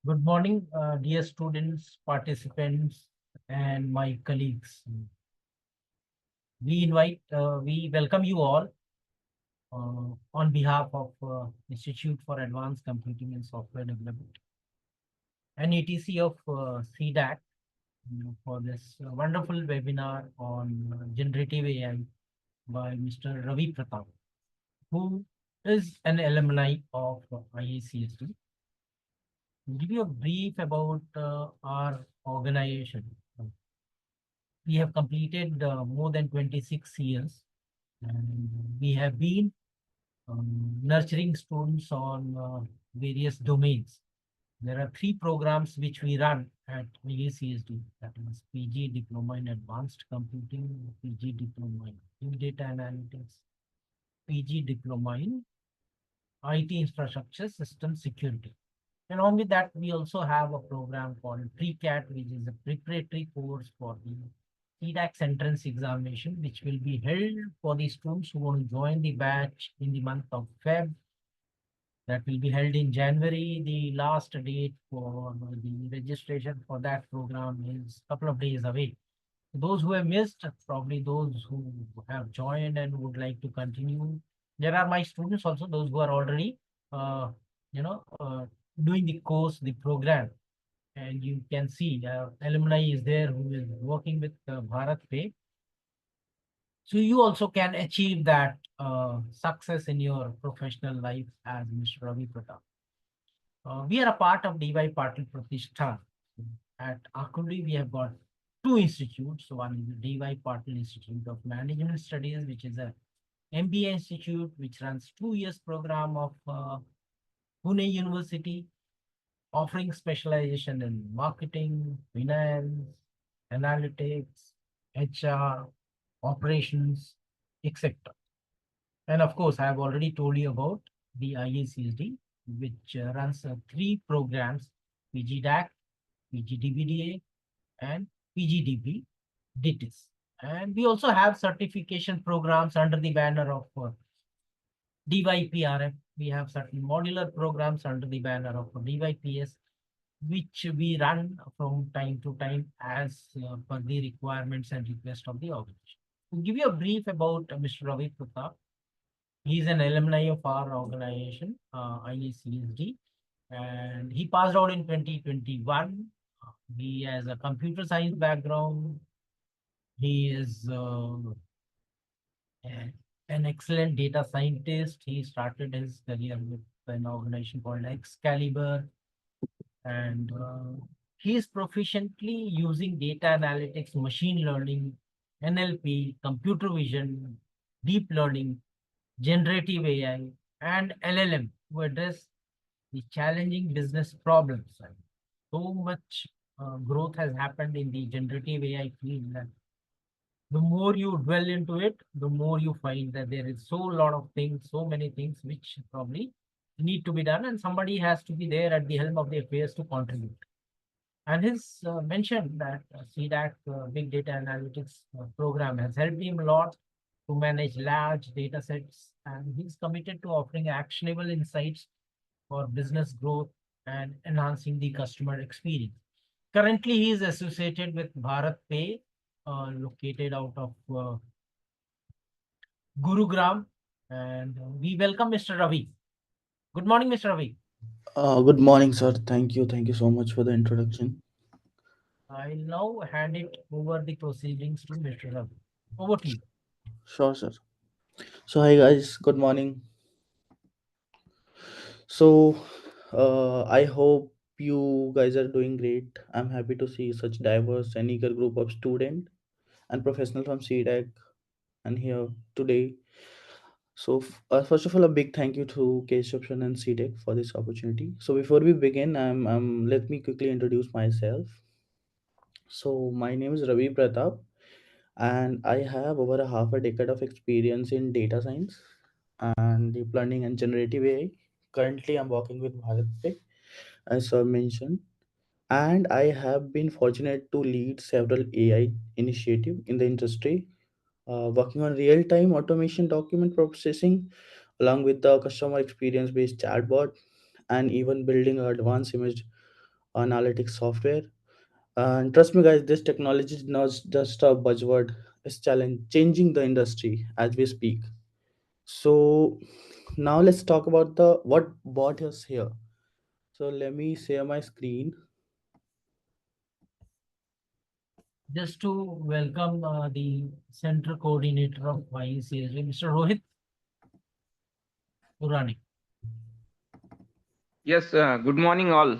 Good morning, dear students, participants, and my colleagues. We welcome you all on behalf of Institute for Advanced Computing and Software Development and ETC of CDAC for this wonderful webinar on generative AI by Mr. Ravi Pratap, who is an alumni of IACSD. Give you a brief about our organization. We have completed more than 26 years, and we have been nurturing students on various domains. There are three programs which we run at IACSD, that is PG Diploma in Advanced Computing, PG Diploma in Big Data Analytics, PG Diploma in IT Infrastructure System Security. Along with that, we also have a program called PreCAT, which is a preparatory course for the CDAX entrance examination, which will be held for the students who want to join the batch in the month of Feb. That will be held in January. The last date for the registration for that program is a couple of days away. Those who have missed, probably those who have joined and would like to continue. There are my students also, those who are already, uh, you know, doing the course, the program. And you can see alumni is there who is working with BharatPe. So you also can achieve that success in your professional life as Mr. Ravi Pratap. We are a part of DY Patil Pratishthan. At Akundi, we have got two institutes. One is the DY Patil Institute of Management Studies, which is a MBA institute which runs 2 years program of Pune University, offering specialization in marketing, finance, analytics, HR, operations, etc. And of course, I have already told you about the IACSD, which runs three programs: PGDAC, PGDBDA, and PGDB DITIS. And we also have certification programs under the banner of DYPRF. We have certain modular programs under the banner of DYPS, which we run from time to time as per the requirements and request of the organization. To give you a brief about Mr. Ravi Pratap, he is an alumni of our organization, IACSD, and he passed out in 2021. He has a computer science background. He is an excellent data scientist. He started his career with an organization called Excalibur, and he is proficiently using data analytics, machine learning, NLP, computer vision, deep learning, generative AI, and LLM to address the challenging business problems. And so much growth has happened in the generative AI field that the more you dwell into it, the more you find that there is so lot of things, so many things which probably need to be done, and somebody has to be there at the helm of the affairs to contribute. And his mentioned that CDAC Big Data Analytics program has helped him a lot to manage large data sets, and he's committed to offering actionable insights for business growth and enhancing the customer experience. Currently, he is associated with BharatPe, located out of Gurugram, and we welcome Mr. Ravi. Good morning, Mr. Ravi. Good morning, sir. Thank you. Thank you so much for the introduction. I'll now hand it over the proceedings to Mr. Ravi. Over to you. Sure, sir. So, hi guys. Good morning. So, I hope you guys are doing great. I'm happy to see such diverse and eager group of student and professional from CDAC and here today. So, first of all, a big thank you to Keshav and CDAC for this opportunity. So, before we begin, let me quickly introduce myself. So, my name is Ravi Pratap, and I have over a half a decade of experience in data science and deep learning and generative AI. Currently, I'm working with BharatPe, as I mentioned, and I have been fortunate to lead several AI initiatives in the industry, working on real-time automation document processing, along with the customer experience-based chatbot, and even building advanced image analytics software. And trust me, guys, this technology is not just a buzzword; it's changing the industry as we speak. So now let's talk about the what brought us here. So let me share my screen. Just to welcome the center coordinator of YECSB, Mr. Rohit Purani. Yes, good morning, all.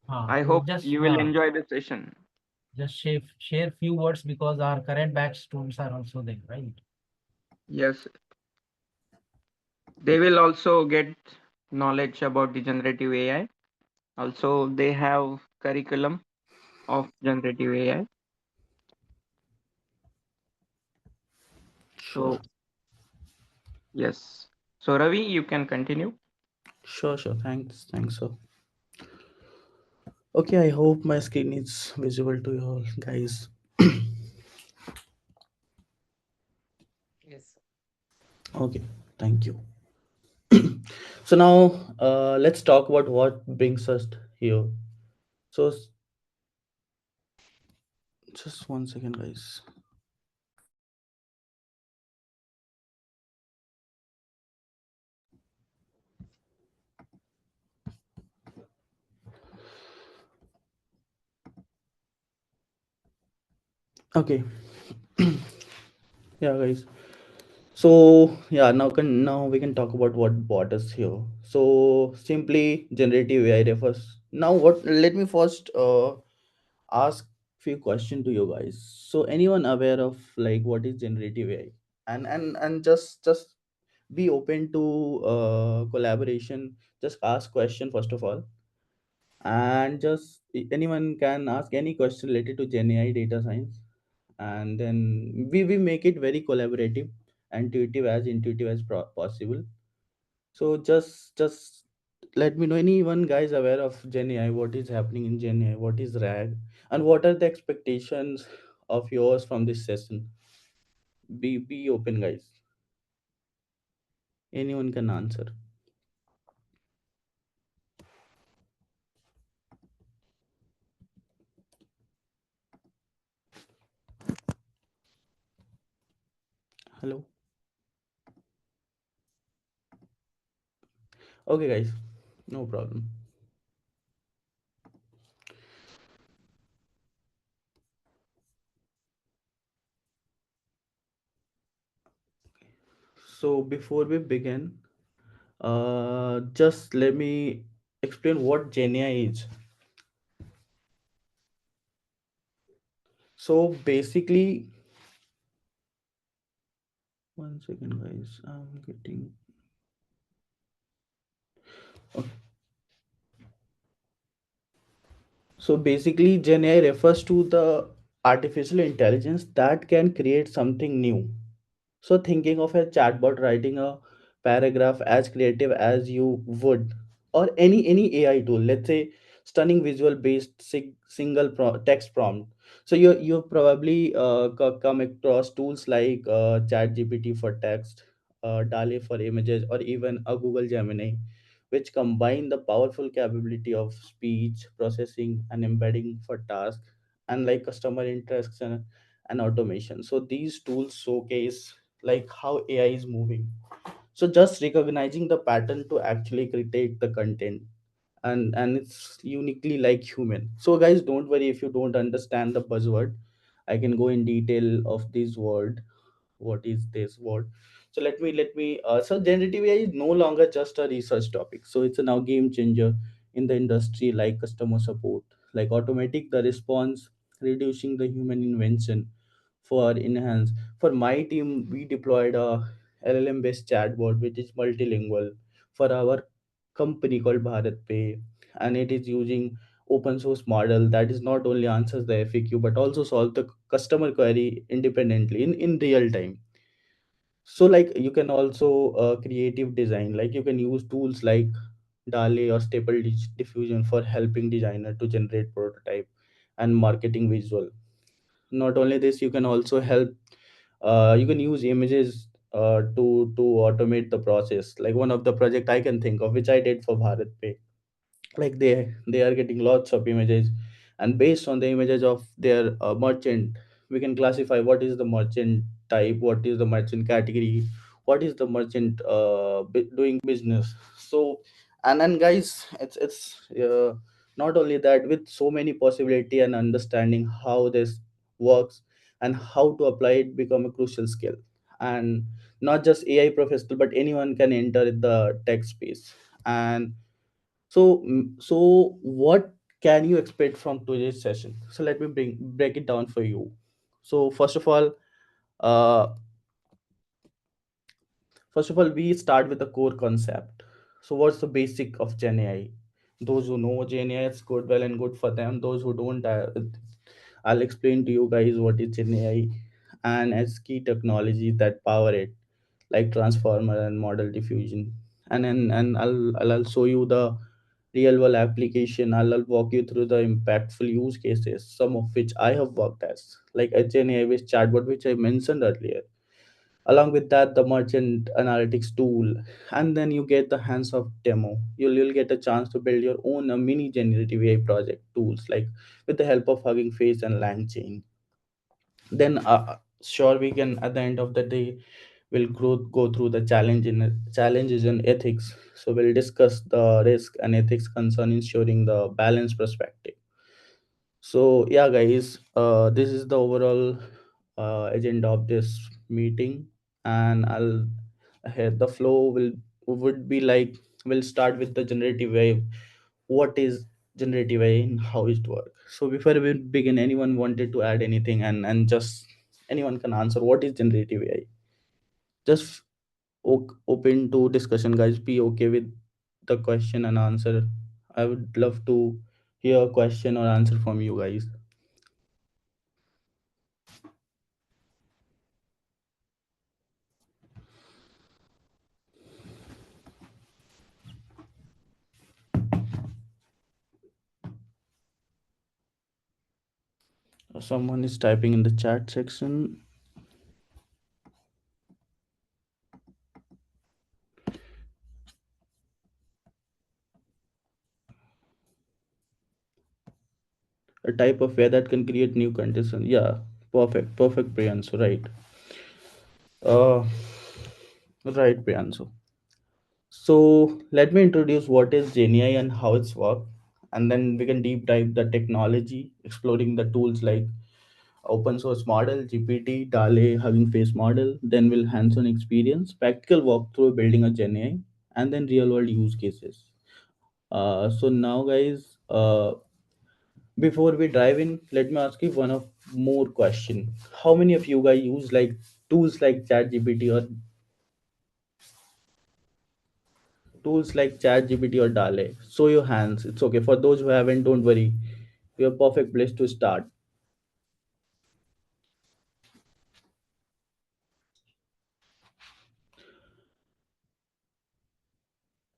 I So hope you will enjoy the session. just share few words because our current batch students are also there, right? Yes, they will also get knowledge about the generative AI. Also, they have curriculum of generative AI. Sure, So, yes. So, Ravi, you can continue. sure. Thanks. So, okay, I hope my screen is visible to you all, guys. Yes. Okay, thank you. So now let's talk about what brings us here. So just 1 second, guys. Okay, yeah, guys. So yeah, now we can talk about what brought us here. So simply generative AI refers. Now what? Let me first ask few question to you guys. So anyone aware of like what is generative AI? And just be open to collaboration. Just ask question first of all, and just anyone can ask any question related to Gen AI data science, and then we make it very collaborative, intuitive as possible. So just let me know, anyone guys aware of Gen AI, what is happening in Gen AI, what is RAG, and what are the expectations of yours from this session. Be open, guys. Anyone can answer. Hello. Okay, guys, no problem. So before we begin, just let me explain what Gen AI is. So basically, 1 second, guys. I'm getting. Okay. So basically, Gen AI refers to the artificial intelligence that can create something new. So thinking of a chatbot writing a paragraph as creative as you would, or any AI tool. Let's say stunning visual based single text prompt. So you probably come across tools like ChatGPT for text, DALL-E for images, or even a Google Gemini, which combine the powerful capability of speech processing and embedding for tasks and like customer interaction and automation. So these tools showcase like how AI is moving. So just recognizing the pattern to actually critique the content, and it's uniquely like human. So guys, don't worry if you don't understand the buzzword. I can go in detail of this word. What is this word? So so generative AI is no longer just a research topic. So it's a now game changer in the industry, like customer support, like automatic the response, reducing the human invention for enhance. For my team, we deployed a LLM based chatbot which is multilingual for our company called BharatPe, and it is using open source model that is not only answers the FAQ but also solve the customer query independently in real time. So like you can also creative design, like you can use tools like DALL-E or Stable Diffusion for helping designer to generate prototype and marketing visual. Not only this, you can also help, you can use images to automate the process. Like one of the project I can think of which I did for BharatPe, like they are getting lots of images, and based on the images of their merchant, we can classify what is the merchant type, what is the merchant category, what is the merchant doing business. So, and then guys, it's not only that, with so many possibility and understanding how this works and how to apply it become a crucial skill. And not just AI professional, but anyone can enter the tech space. And so what can you expect from today's session? So let me break it down for you. So uh, first of all, we start with the core concept. So what's the basic of Gen AI? Those who know Gen AI, it's good, well and good for them. Those who don't, I'll explain to you guys what is Gen AI and as key technologies that power it, like transformer and model diffusion. And I'll show you the real world application. I'll walk you through the impactful use cases, some of which I have worked as, like a Gen AI based chatbot, which I mentioned earlier. Along with that, the merchant analytics tool, and then you get the hands of demo. You'll get a chance to build your own mini generative AI project tools, like with the help of Hugging Face and LangChain. Then sure, we can at the end of the day we'll go through the challenges in ethics. So we'll discuss the risk and ethics concern, ensuring the balanced perspective. So yeah, guys, this is the overall agenda of this meeting, and I'll ahead the flow will would be like, we'll start with the generative AI. What is generative AI and how it work? So before we begin, anyone wanted to add anything, and just anyone can answer what is generative AI. Just open to discussion, guys. Be okay with the question and answer. I would love to hear a question or answer from you guys. Someone is typing in the chat section. A type of ware that can create new conditions. Yeah, perfect, Priyansu. Uh, right, Priyansu. So let me introduce what is GenAI and how it's work, and then we can deep dive the technology, exploring the tools like open source model, GPT, DALE, Hugging Face model. Then we'll hands-on experience, practical walkthrough building a GenAI, and then real-world use cases. So now, guys, before we dive in, let me ask you one of more question. How many of you guys use like tools like ChatGPT or DALE? Show your hands. It's okay. For those who haven't, don't worry. You're a perfect place to start.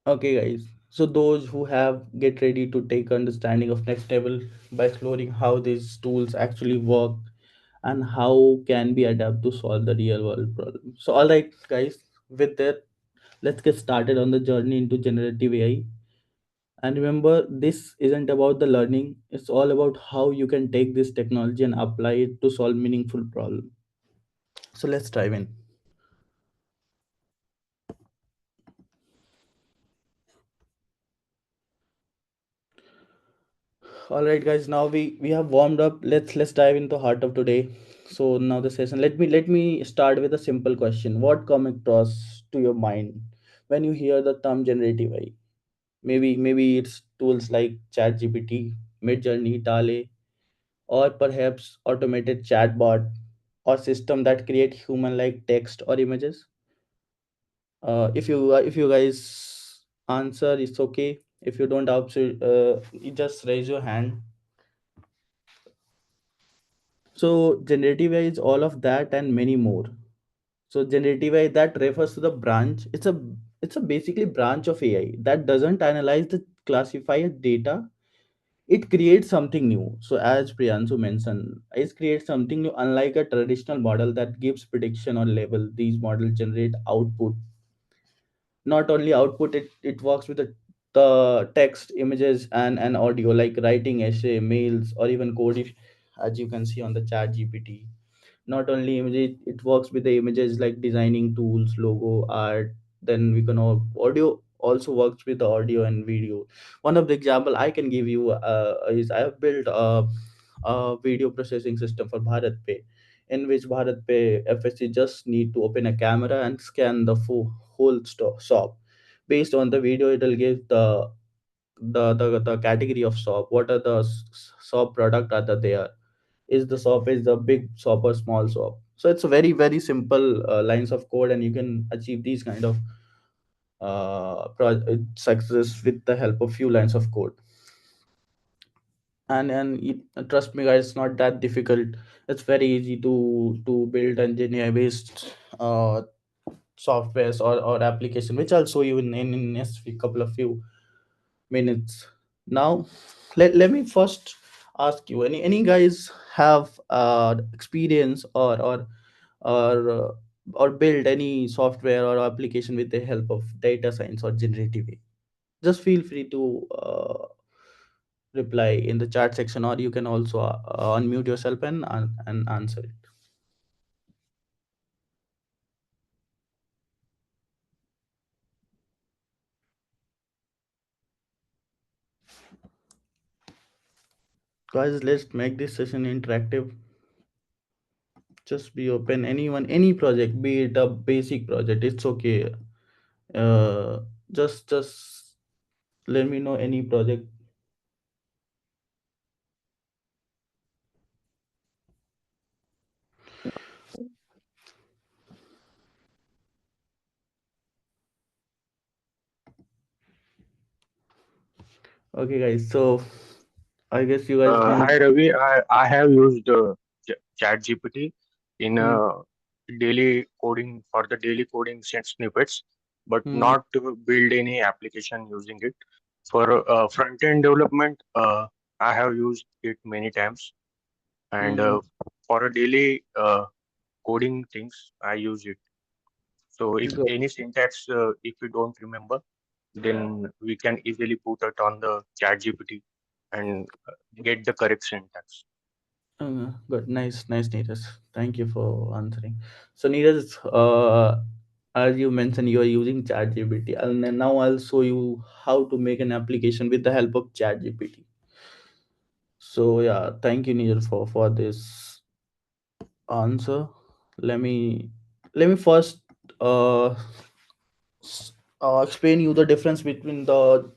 Okay, guys. So those who have, get ready to take understanding of next level by exploring how these tools actually work and how can be adapted to solve the real world problem. So all right, guys. With that, let's get started on the journey into generative AI. And remember, this isn't about the learning, it's all about how you can take this technology and apply it to solve meaningful problems. So let's dive in. All right, guys, now we have warmed up. Let's dive into heart of today. So now the session. Let me start with a simple question. What come across to your mind when you hear the term generative AI? Maybe it's tools like ChatGPT, Midjourney, Dale, or perhaps automated chatbot or system that create human like text or images. If you guys answer, it's okay. If you don't answer, you just raise your hand. So generative AI is all of that and many more. So generative AI, that refers to the branch. It's a basically branch of AI that doesn't analyze the classified data. It creates something new. So as Priyansu mentioned, it creates something new. Unlike a traditional model that gives prediction or label, these models generate output. Not only output, it works with the the text, images, and audio, like writing essay, mails, or even code, as you can see on the chat GPT. Not only images, it works with the images like designing tools, logo, art. Then we can all audio also works with the audio and video. One of the example I can give you is I have built a video processing system for BharatPe, in which BharatPe FSC just need to open a camera and scan the whole shop. Based on the video, it will give the category of shop. What are the shop product are there? Is the shop is the big shop or small shop? So it's a very very simple lines of code, and you can achieve these kind of success with the help of few lines of code. Trust me guys, it's not that difficult. It's very easy to build engineer based softwares or application, which I'll show you in next couple of few minutes. Now let me first ask you, any guys have experience or or build any software or application with the help of data science or generative AI? Just feel free to reply in the chat section, or you can also unmute yourself and answer it. Guys, let's make this session interactive. Just be open. Anyone, any project, be it a basic project, it's okay. uh just let me know any project. Okay guys, so I guess you guys know. Hi Ravi, I have used ChatGPT in Hmm, daily coding for the daily coding snippets, but hmm, not to build any application using it. For front end development, I have used it many times, and hmm. for a daily coding things, I use it. So if Good. any syntax, if you don't remember, then we can easily put it on the ChatGPT and get the correct syntax. Good. Nice, Neeraj. Thank you for answering. So Neeraj, as you mentioned, you are using ChatGPT, and then now I'll show you how to make an application with the help of ChatGPT. So yeah, thank you Neeraj for this answer. Let me first uh, explain you the difference between the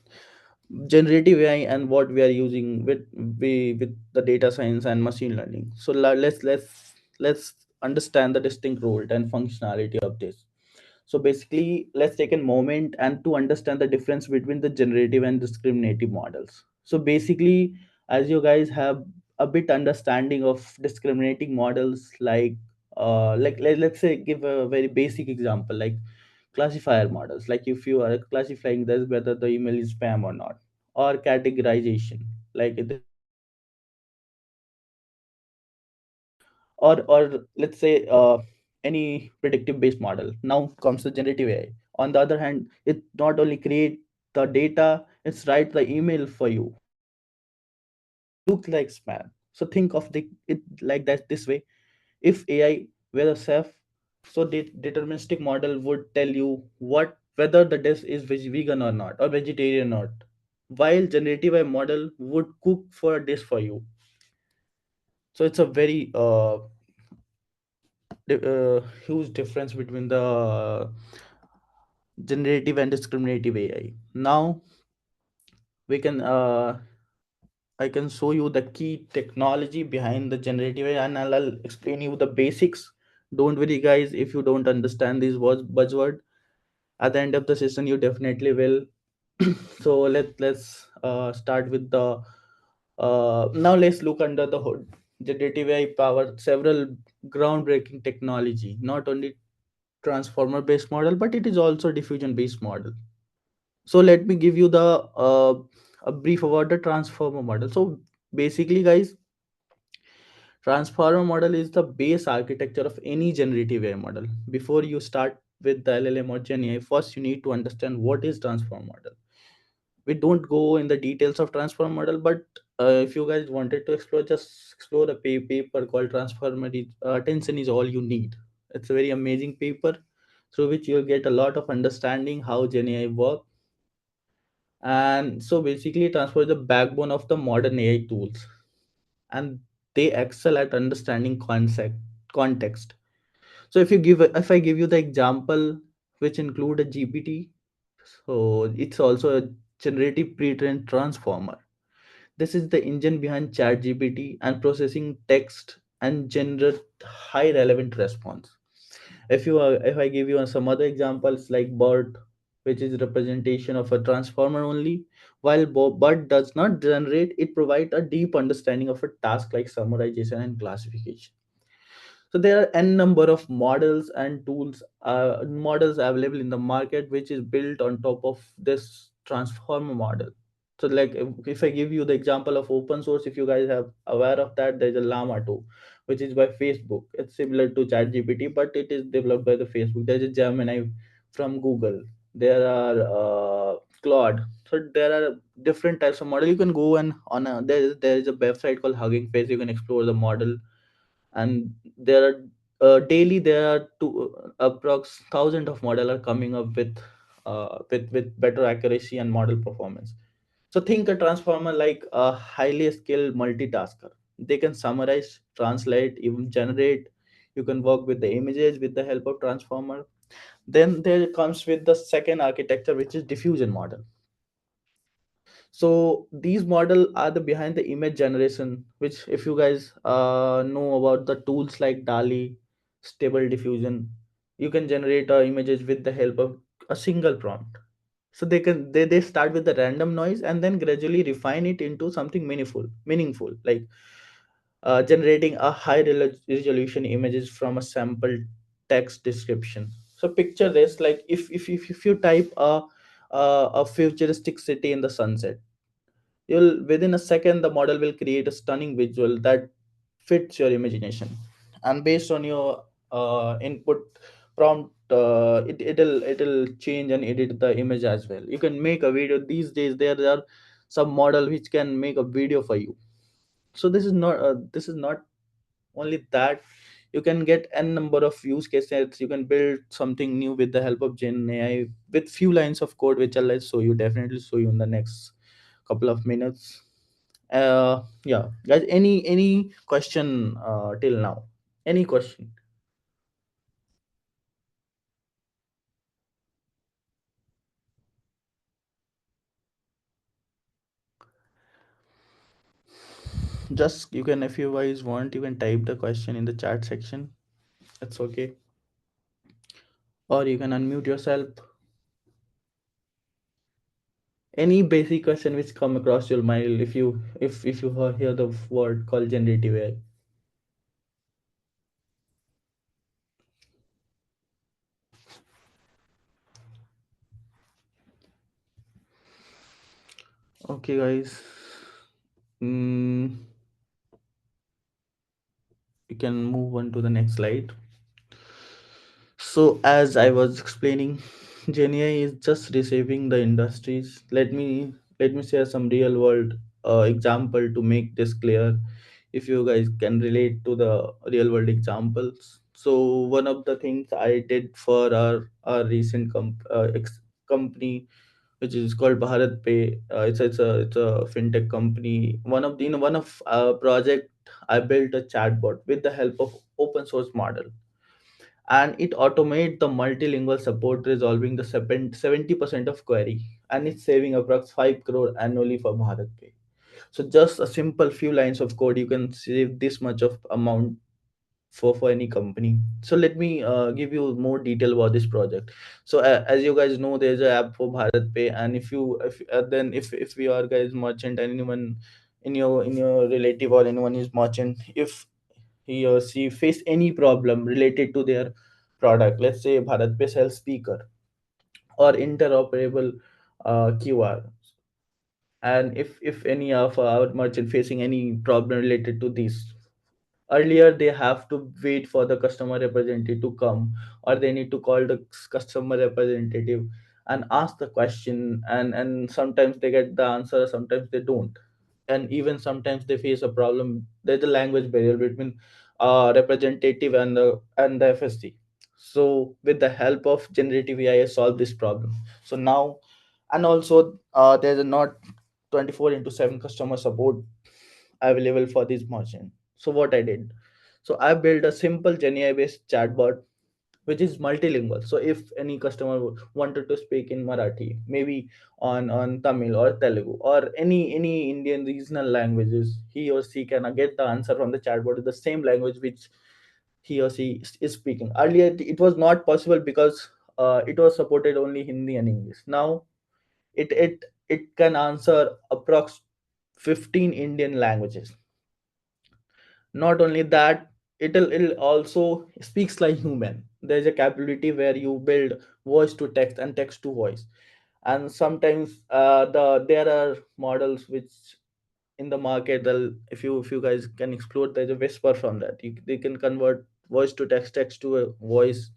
generative AI and what we are using with the data science and machine learning. So let's understand the distinct role and functionality of this. So basically, let's take a moment and to understand the difference between the generative and discriminative models. So basically, as you guys have a bit understanding of discriminating models, let's say give a very basic example like classifier models, like if you are classifying this whether the email is spam or not, or categorization, like this is a spam or not, or let's say any predictive based model. Now comes the generative AI. On the other hand, it not only create the data, it's write the email for you which look like spam. So think of it like that this way. If AI were a chef, so the deterministic model would tell you what whether the dish is vegan or not, or vegetarian or not, while generative AI model would cook for a dish for you. So it's a very huge difference between the generative and discriminative AI. Now we can I can show you the key technology behind the generative AI, and I'll explain you the basics. Don't worry, guys, if you don't understand these words buzzword. At the end of the session, you definitely will. So let's start with the now let's look under the hood. Generative AI powered several groundbreaking technology, not only transformer based model, but it is also diffusion based model. So let me give you the a brief about the transformer model. So basically guys, transformer model is the base architecture of any generative AI model. Before you start with the LLM or Gen AI, first you need to understand what is transformer model. We don't go in the details of transformer model, but if you guys wanted to explore, just explore a paper called transformer attention is all you need. It's a very amazing paper through which you'll get a lot of understanding how GenAI work. And so basically transformer is the backbone of the modern AI tools, and they excel at understanding context. So if I give you the example which include a GPT, so it's also a generative pre-trained transformer. This is the engine behind ChatGPT and processing text and generate high relevant response. If I give you some other examples like BERT, which is representation of a transformer only, while BERT does not generate, it provides a deep understanding of a task like summarization and classification. So there are n number of models and tools, models available in the market, which is built on top of this transformer model. So like if I give you the example of open source, if you guys have aware of that, there's a Llama 2, which is by Facebook. It's similar to ChatGPT, but it is developed by the Facebook. There's a Gemini from Google. There are Claude. So there are different types of model. You can go and there is a website called Hugging Face. You can explore the model, and there are daily there are two approx thousand of model are coming up with better accuracy and model performance. So think a transformer like a highly skilled multitasker. They can summarize, translate, even generate. You can work with the images with the help of transformer. Then there comes with the second architecture, which is diffusion model. So these model are the behind the image generation, which if you guys know about the tools like DALI, stable diffusion, you can generate images with the help of a single prompt. So they start with the random noise and then gradually refine it into something meaningful, like generating a resolution images from a sample text description. So picture this, like if you type a futuristic city in the sunset, you'll within a second the model will create a stunning visual that fits your imagination. And based on your input prompt, it'll change and edit the image as well. You can make a video these days. There are some model which can make a video for you. So this is not only that. You can get n number of use cases. You can build something new with the help of Gen AI with few lines of code, which I'll show you, definitely show you in the next couple of minutes. Yeah, guys, any question till now? Any question? Just you can, if you guys want, you can type the question in the chat section. It's okay. Or you can unmute yourself. Any basic question which come across your mind if you hear the word called generative AI. Okay, guys. Mm, you can move on to the next slide. So as I was explaining, GenAI is just reshaping the industries. Let me share some real world example to make this clear. If you guys can relate to the real world examples. So one of the things I did for our recent company, which is called BharatPe. It's a fintech company. One of project, I built a chatbot with the help of open source model, and it automate the multilingual support, resolving the 70% of query, and it's saving approx 5 crore annually for BharatPe. So just a simple few lines of code, you can save this much of amount for any company. So let me give you more detail about this project. So as you guys know, there's an app for BharatPe, and if we are guys merchant, and anyone in your relative or anyone is merchant, if he or she face any problem related to their product, let's say BharatPe sells speaker or interoperable QR, and if any of our merchant facing any problem related to this, earlier they have to wait for the customer representative to come, or they need to call the customer representative and ask the question, and sometimes they get the answer, sometimes they don't. And even sometimes they face a problem. There's a language barrier between representative and the FSC. So with the help of generative AI, I solve this problem. So now, and also there's a not 24 into 7 customer support available for this merchant. So what I did, so I built a simple GenAI based chatbot which is multilingual. So if any customer wanted to speak in Marathi, maybe on Tamil or Telugu or any Indian regional languages, he or she can get the answer from the chatbot in the same language which he or she is speaking. Earlier it was not possible because it was supported only Hindi and English. Now it can answer approx 15 Indian languages. Not only that, it'll also speaks like human. There's a capability where you build voice to text and text to voice. And sometimes there are models which in the market, if you guys can explore, there's a whisper from that they can convert voice to text, text to a voice.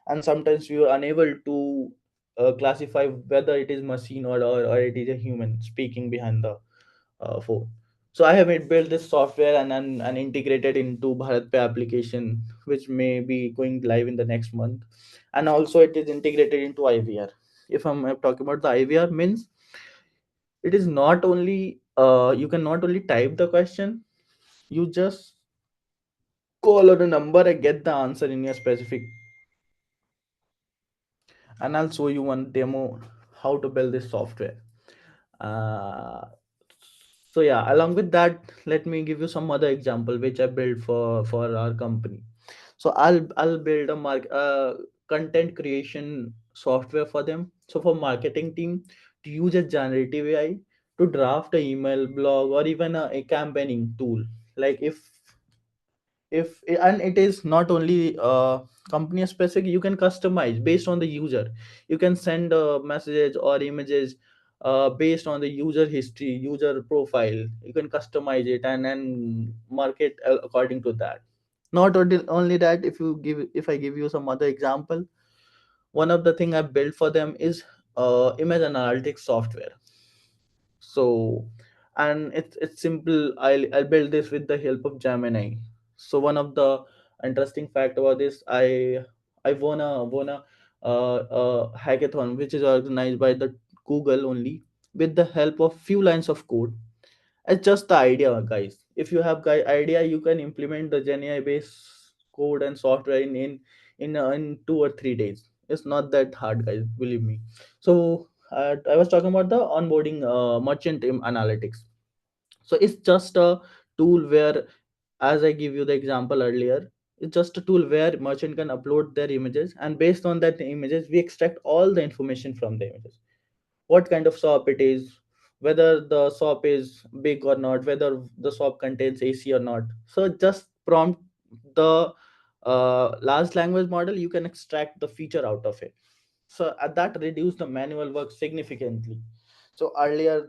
And sometimes you are unable to classify whether it is machine or it is a human speaking behind the phone. So I have built this software and integrated into BharatPe application, which may be going live in the next month. And also it is integrated into IVR. If I'm talking about the IVR means, it is not only you can not only type the question, you just call on a number and get the answer in your specific. And I'll show you one demo how to build this software. uh, so yeah, along with that, let me give you some other example which I built for our company. So I'll build a content creation software for them. So for marketing team to use a generative AI to draft a email, blog, or even a campaigning tool. Like if and it is not only company specific, you can customize based on the user. You can send messages or images based on the user history, user profile. You can customize it and market according to that. Not only that, if I give you some other example, one of the thing I built for them is image analytics software. So, and it's simple. I'll build this with the help of Gemini. So one of the interesting fact about this, I won a hackathon which is organized by the Google only, with the help of few lines of code. It's just the idea, guys. If you have idea, you can implement the GenAI based code and software in 2 or 3 days. It's not that hard, guys. Believe me. So I was talking about the onboarding merchant analytics. So it's just a tool where, as I give you the example earlier, it's just a tool where merchant can upload their images, and based on that images, we extract all the information from the images. What kind of shop it is, whether the shop is big or not, whether the shop contains AC or not. So just prompt the large language model, you can extract the feature out of it. So that reduced the manual work significantly. So earlier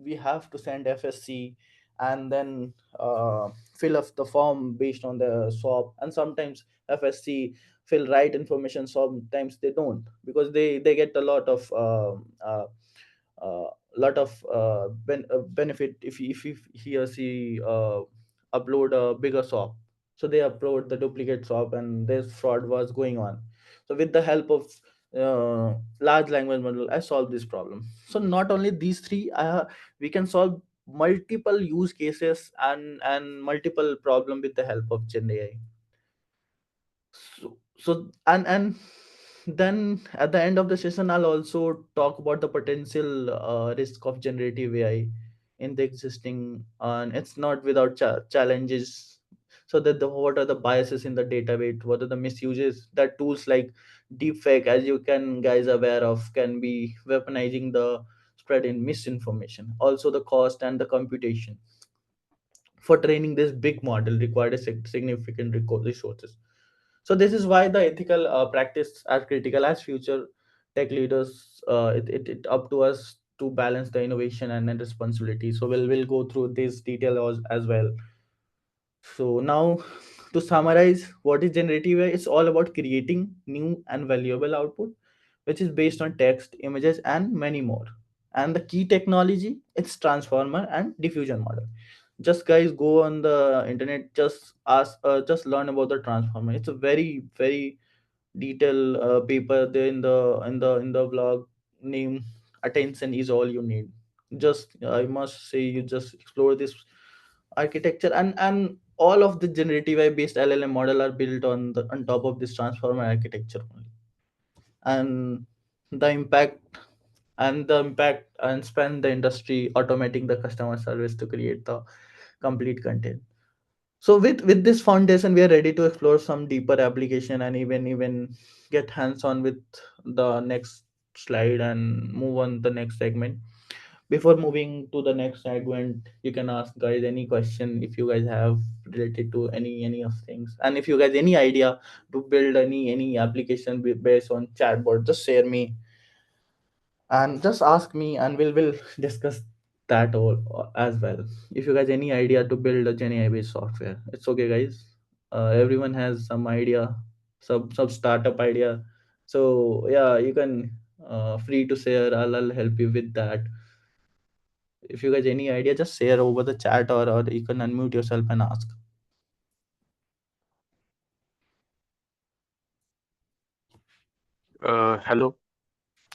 we have to send FSC and then fill up the form based on the shop, and sometimes FSC fill right information, sometimes they don't, because they get a lot of benefit if he or she upload a bigger shop. So they upload the duplicate shop and this fraud was going on. So with the help of large language model, I solved this problem. So not only these three, we can solve multiple use cases and multiple problem with the help of Gen AI. So and then at the end of the session, I'll also talk about the potential risk of generative AI in the existing, and it's not without challenges. So that the what are the biases in the database, what are the misuses that tools like deepfake, as you can guys aware of, can be weaponizing the spread in misinformation. Also the cost and the computation for training this big model required a significant resources. So this is why the ethical practice are critical as future tech leaders. It up to us to balance the innovation and responsibility. So we'll go through this detail as well. So now, to summarize, what is generative AI? It's all about creating new and valuable output which is based on text, images, and many more. And the key technology, it's transformer and diffusion model. Just guys go on the internet, just ask, just learn about the transformer. It's a very very detailed paper there in the blog name. Attention is all you need. Just I must say, you just explore this architecture, and all of the generative AI based LLM model are built on top of this transformer architecture only. And the impact and spend the industry automating the customer service to create the complete content. So with this foundation, we are ready to explore some deeper application, and even get hands on with the next slide and move on the next segment. Before moving to the next segment, you can ask guys any question if you guys have related to any of things, and if you guys any idea to build any application based on chatbot, just share me and just ask me, and we'll discuss that all as well. If you guys any idea to build a gen AI based software, it's okay guys. Everyone has some idea, some startup idea. So yeah, you can free to share. I'll help you with that. If you guys any idea, just share over the chat, or you can unmute yourself and ask. Hello.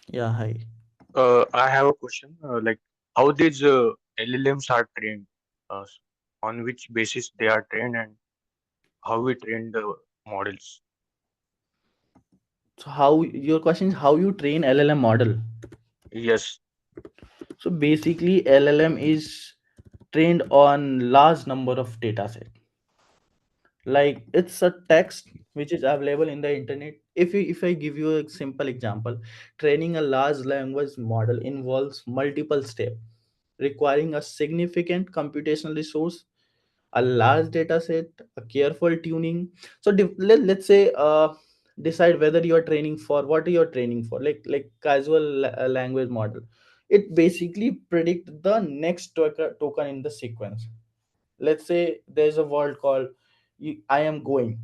Yeah, hi. I have a question. Like, how these LLMs are trained, on which basis they are trained, and how we train the models. So how your question is how you train LLM model? Yes. So basically, LLM is trained on large number of data set. Like it's a text which is available in the internet. If I give you a simple example, training a large language model involves multiple steps requiring a significant computational resource, a large data set, a careful tuning. So let's say decide whether you are training for what you are training for, like casual language model. It basically predict the next token in the sequence. Let's say there's a word called I am going.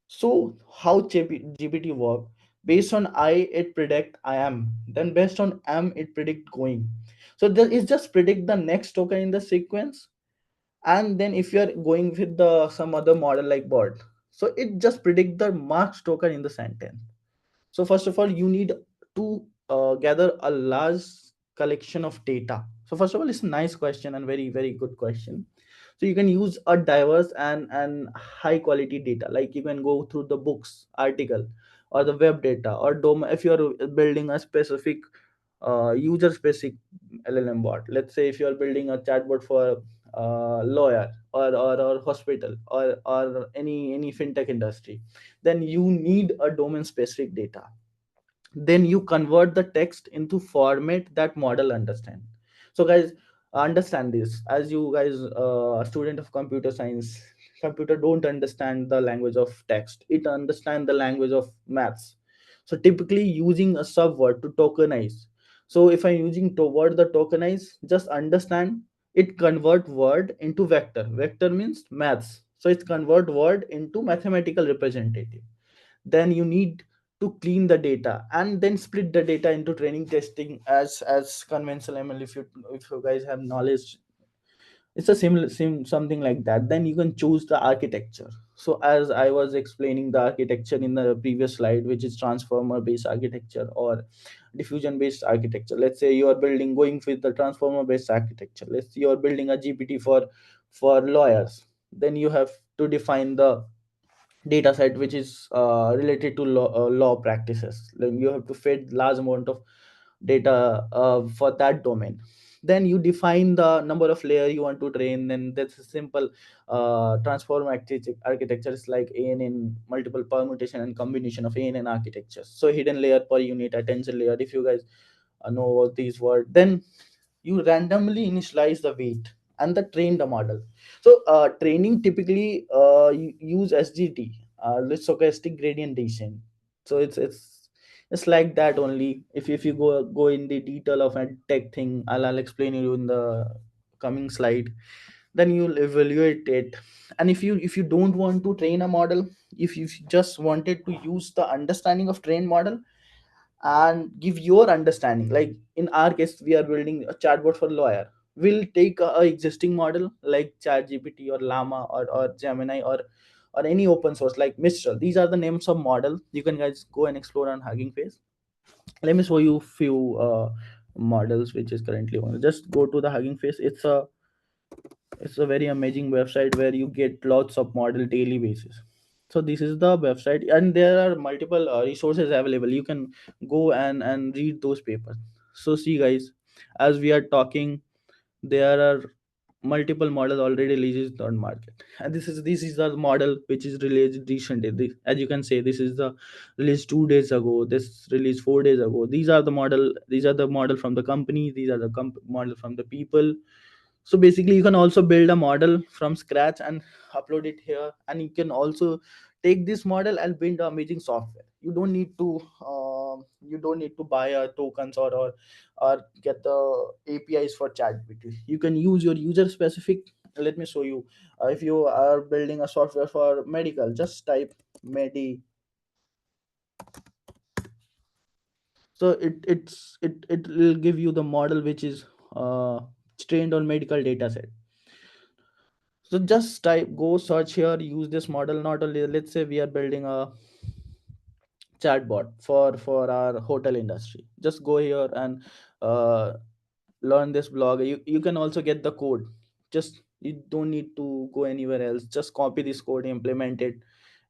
So how GPT work? Based on I, it predict I am. Then based on am, it predict going. So it just predict the next token in the sequence. And then if you are going with the some other model like bot, so it just predict the marks token in the sentence. So first of all, you need to gather a large collection of data. So first of all, it's a nice question and very very good question. So you can use a diverse and high quality data. Like you can go through the books, article, or the web data, or if you are building a specific user specific LLM bot. Let's say if you are building a chatbot for lawyer or hospital or any fintech industry, then you need a domain specific data. Then you convert the text into format that model understand. So guys, understand this. As you guys student of computer science, computer don't understand the language of text, it understand the language of maths. So typically using a subword to tokenize. So if I'm using to word the tokenize, just understand it convert word into vector. Vector means maths, so it's convert word into mathematical representative. Then you need to clean the data and then split the data into training, testing, as conventional ML. If you guys have knowledge, it's a similar same something like that. Then you can choose the architecture. So as I was explaining the architecture in the previous slide, which is transformer based architecture or diffusion based architecture. Let's say you are building going with the transformer based architecture. Let's say you are building a GPT for lawyers. Then you have to define the data set which is related to law practices. Like you have to feed large amount of data for that domain. Then you define the number of layer you want to train. Then that's a simple transform architecture is like ANN, multiple permutation and combination of ANN architectures. So hidden layer per unit, attention layer, if you guys know about these words. Then you randomly initialize the weight and the train the model. So training typically use SGT, stochastic gradient descent. So it's like that only. If you go in the detail of a tech thing, I'll explain you in the coming slide. Then you'll evaluate it. And if you don't want to train a model, if you just wanted to use the understanding of trained model, and give your understanding. Like in our case, we are building a chatbot for lawyer. We'll take a existing model like ChatGPT or Llama or Gemini or any open source like Mistral. These are the names of model. You can guys go and explore on Hugging Face. Let me show you few models which is currently on. Just go to the Hugging Face. It's a very amazing website where you get lots of model daily basis. So this is the website, and there are multiple resources available. You can go and read those papers. So see guys, as we are talking, there are multiple models already released on market, and this is the model which is released recently. As you can say, this is the release 2 days ago, this release 4 days ago. These are the model from the company, these are the model from the people. So basically you can also build a model from scratch and upload it here, and you can also take this model and build amazing software. You don't need to buy a tokens or get the APIs for ChatGPT. You can use your user specific. Let me show you. If you are building a software for medical, just type medi. So it will give you the model which is uh, trained on medical data set. So just type, go search here, use this model. Not only, let's say we are building a chatbot for our hotel industry. Just go here and uh, learn this blog. You can also get the code. Just you don't need to go anywhere else. Just copy this code, implement it,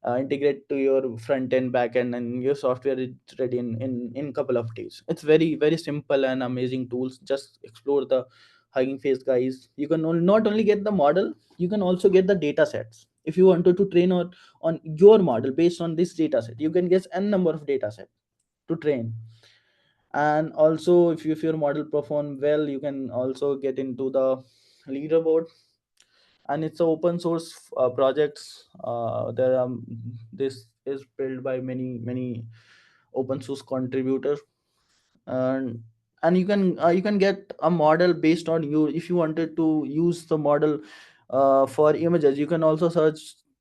integrate to your front end, back end, and your software is ready in couple of days. It's very very simple and amazing tools. Just explore the Hugging Face guys. You can not only get the model, you can also get the data sets. If you wanted to train on your model based on this data set, you can get n number of data set to train. And also if your model perform well, you can also get into the leaderboard. And it's a open source projects. There this is built by many open source contributors. And you can get a model based on you. If you wanted to use the model for images, you can also search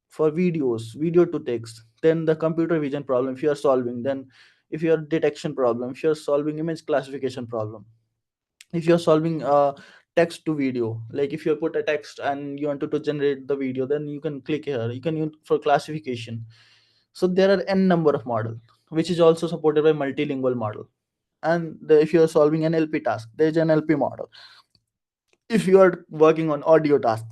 for video to text. Then the computer vision problem if you are solving, then if you are detection problem, if you are solving image classification problem, if you're solving text to video, like if you put a text and you wanted to generate the video, then you can click here. You can use for classification. So there are n number of model which is also supported by multilingual model. And if you are solving an LP task, there is an LP model. If you are working on audio task,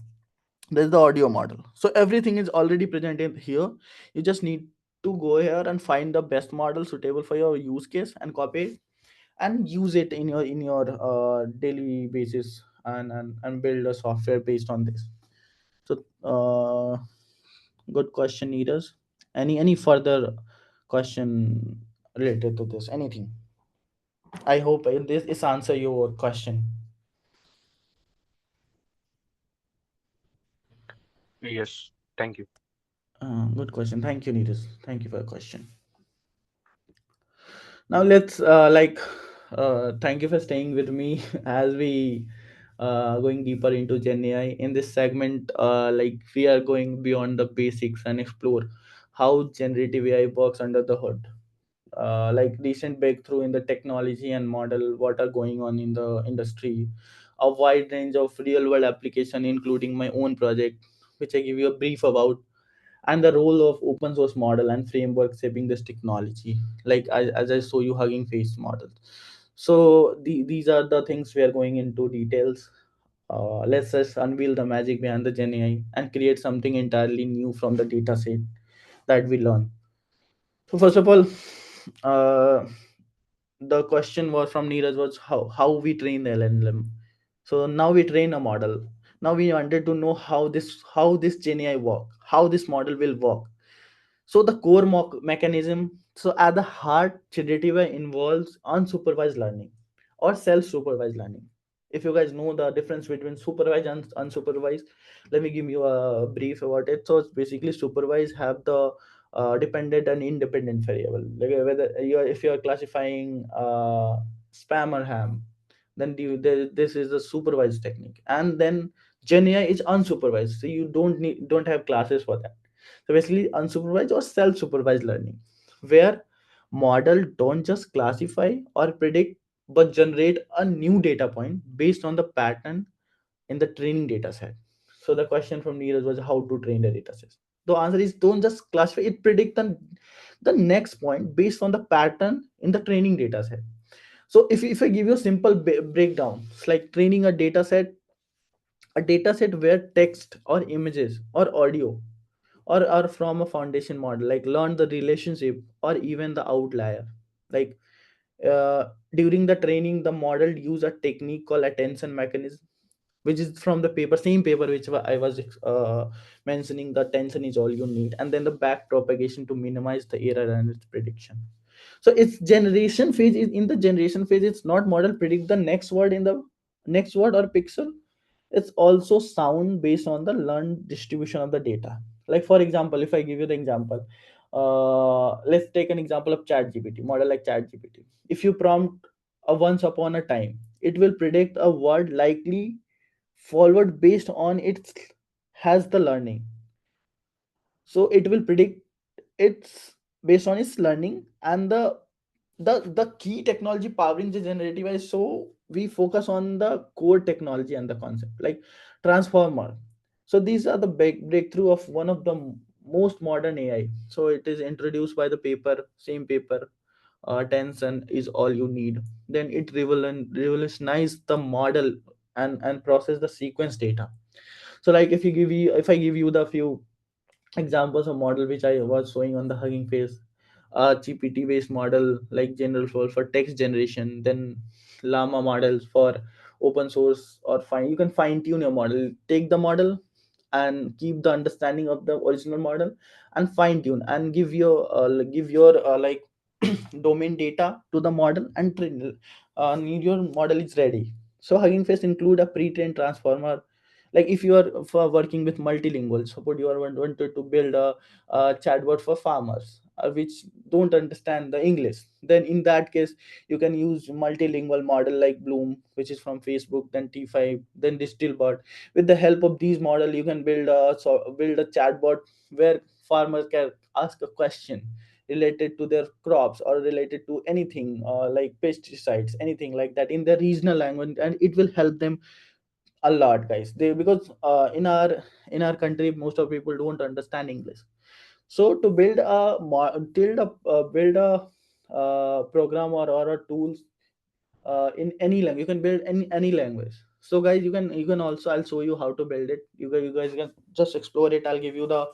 there's the audio model. So everything is already presented here. You just need to go here and find the best model suitable for your use case and copy it and use it in your daily basis, and build a software based on this. So good question, Neeraj. Any further question related to this, anything? I hope this is answer your question. Yes, thank you. Good question. Thank you, Neeraj. Thank you for your question. Now let's thank you for staying with me as we going deeper into Gen AI. In this segment, like we are going beyond the basics and explore how generative AI works under the hood. Like recent breakthrough in the technology and model, what are going on in the industry, a wide range of real world application, including my own project, which I give you a brief about, and the role of open source model and framework shaping this technology. Like as I show you Hugging Face model. So these are the things we are going into details. Let's just unveil the magic behind the Gen AI and create something entirely new from the data set that we learn. So first of all, uh, the question was from Neeraj was how we train the LLM. So now we train a model. Now we wanted to know how this Gen AI work, how this model will work. So the core mechanism, so at the heart, generative AI involves unsupervised learning or self-supervised learning. If you guys know the difference between supervised and unsupervised, let me give you a brief about it. So it's basically supervised have the dependent and independent variable. Like whether if you are classifying spam or ham, then this is a supervised technique. And then Gen AI is unsupervised, so you don't have classes for that. So basically, unsupervised or self-supervised learning, where Model don't just classify or predict, but generate a new data point based on the pattern in the training data set. So the question from Neeraj was how to train the data set. The answer is don't just classify it, predict the next point based on the pattern in the training data set. So if I give you a simple breakdown, it's like training a data set where text or images or audio or from a foundation model, like learn the relationship or even the outlier. Like during the training, the model use a technique called attention mechanism, which is from the paper, same paper which I was mentioning. The tension is all you need, and then the back propagation to minimize the error and its prediction. So it's generation phase. In the generation phase, it's not model predict the next word in the next word or pixel. It's also sound based on the learned distribution of the data. Like for example, if I give you the example, let's take an example of chat gpt model. Like chat gpt, if you prompt a once upon a time, it will predict a word likely forward based on its has the learning. So it will predict it's based on its learning. And the key technology powering the generative AI, so we focus on the core technology and the concept like transformer. So these are the big breakthrough of one of the most modern AI. So it is introduced by the paper, same paper, tension is all you need. Then it revolutionized the model and process the sequence data. So like if I give you the few examples of model which I was showing on the Hugging Face, GPT based model like General for text generation, then Llama models for open source, or fine you can fine tune your model. Take the model and keep the understanding of the original model and fine tune and give your like domain data to the model and train need your model is ready. So Hugging Face include a pre-trained transformer. Like if you are for working with multilingual, suppose you are wanted to build a chatbot for farmers which don't understand the English, then in that case you can use multilingual model like Bloom, which is from Facebook, then T5, then Distilbot. With the help of these model, you can build a chatbot where farmers can ask a question related to their crops or related to anything like pesticides, anything like that in their regional language, and it will help them a lot, guys. They because in our country most of people don't understand English. So to build a program or a tools in any language, you can build any language. So guys, you can also, I'll show you how to build it. You guys can just explore it. I'll give you the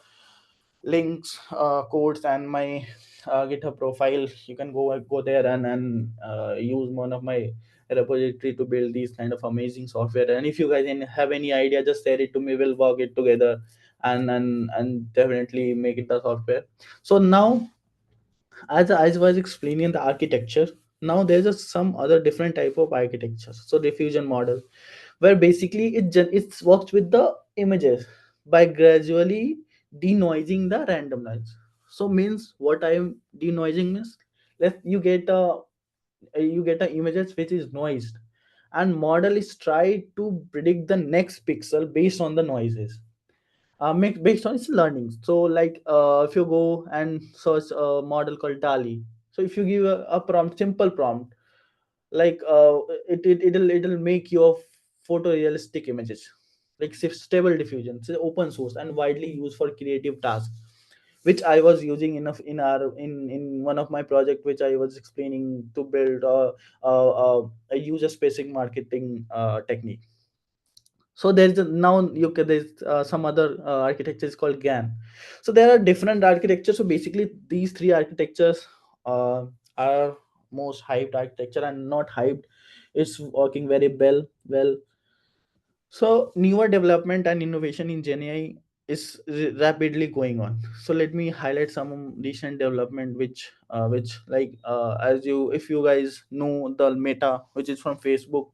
links, codes, and my GitHub profile. You can go there and use one of my repository to build these kind of amazing software. And if you guys have any idea, just share it to me. We'll work it together and definitely make it the software. So now, as I was explaining the architecture, now there's some other different type of architecture. So diffusion model, where basically it works with the images by gradually denoising the random noise. So means what I am denoising means, let you get a images which is noised, and model is try to predict the next pixel based on the noises, based on its learning. So like if you go and search a model called DALI, so if you give a prompt, simple prompt, like it'll make your photorealistic images, like stable diffusion. It's open source and widely used for creative tasks, which I was using in one of my project, which I was explaining to build a user specific marketing technique. So there's some other architectures called GAN. So there are different architectures. So basically these three architectures are most hyped architecture, and not hyped, it's working very well. So newer development and innovation in Gen AI is rapidly going on. So let me highlight some recent development which like as you if you guys know the Meta, which is from Facebook,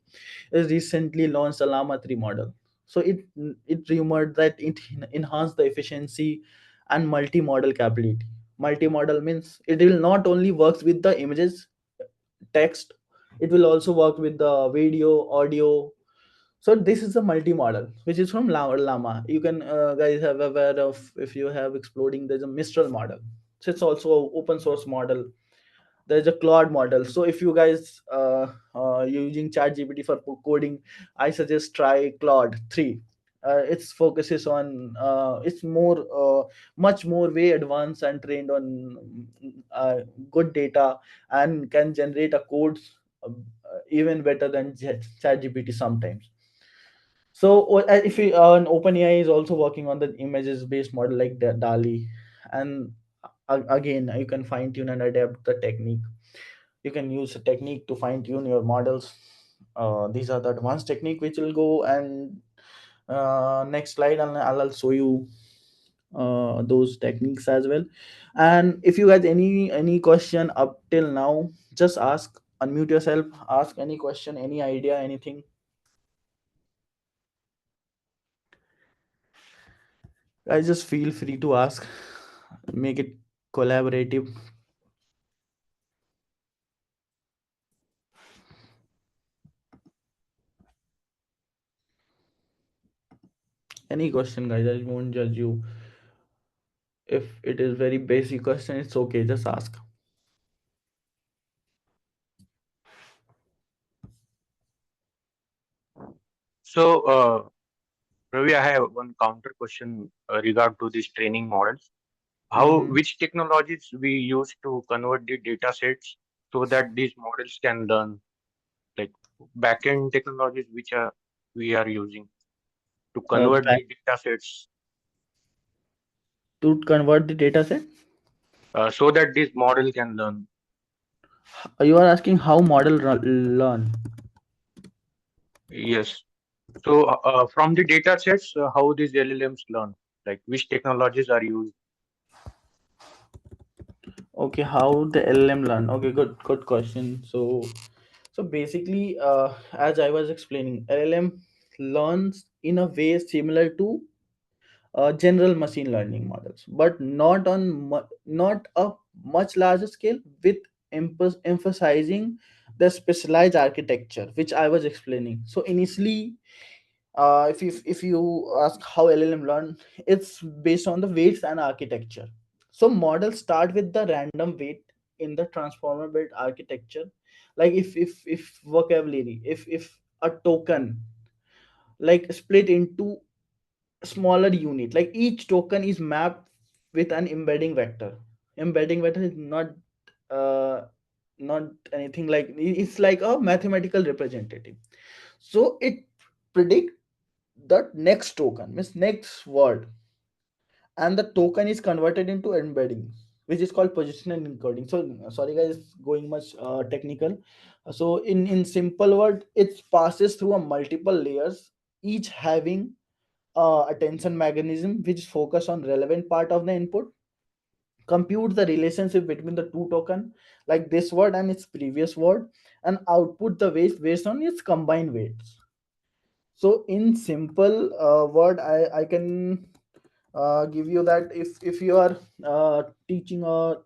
is recently launched a Llama 3 model. So it rumored that it enhanced the efficiency and multi-model capability. Multi-model means it will not only works with the images, text, it will also work with the video, audio. So this is a multi-model which is from Llama. You can guys have aware of, if you have exploding, there's a Mistral model. So it's also a open source model. there's a Claude model. So if you guys using ChatGPT for coding, I suggest try Claude 3. Its focuses on it's more much more way advanced and trained on uh, good data, and can generate a code even better than ChatGPT sometimes. So if you, an OpenAI is also working on the images based model like DALI, and again you can fine tune and adapt the technique. You can use a technique to fine tune your models. These are the advanced technique which will go, and next slide and I'll show you those techniques as well. And if you guys any question up till now, just ask, unmute yourself, ask any question, any idea, anything. Guys, just feel free to ask. Make it collaborative. Any question, guys. I won't judge you. If it is very basic question, it's okay. Just ask. So, Ravi, I have one counter question regard to these training models. How, Mm-hmm. which technologies we use to convert the data sets so that these models can learn, like backend technologies which are we are using to convert the data sets To convert the data set, so that this model can learn. you are asking how model learn. Yes. So, from the data sets, how these LLMs learn, like which technologies are used. Okay, how the LLM learn? Okay, good question. So basically, as I was explaining, LLM learns in a way similar to general machine learning models, but not on not a much larger scale, with emphasizing the specialized architecture which I was explaining. So initially, if you ask how LLM learn, it's based on the weights and architecture. So models start with the random weight in the transformer built architecture. Like if vocabulary, if a token like split into smaller unit, like each token is mapped with an embedding vector. Embedding vector is uh not anything like, it's like a mathematical representative. So it predict the next token means next word, and the token is converted into embedding, which is called positional encoding. So sorry guys, going much technical. So in simple word, it passes through a multiple layers, each having attention mechanism which focus on relevant part of the input, compute the relationship between the two token, like this word and its previous word, and output the weights based on its combined weights. So in simple word, I can give you that if you are teaching a,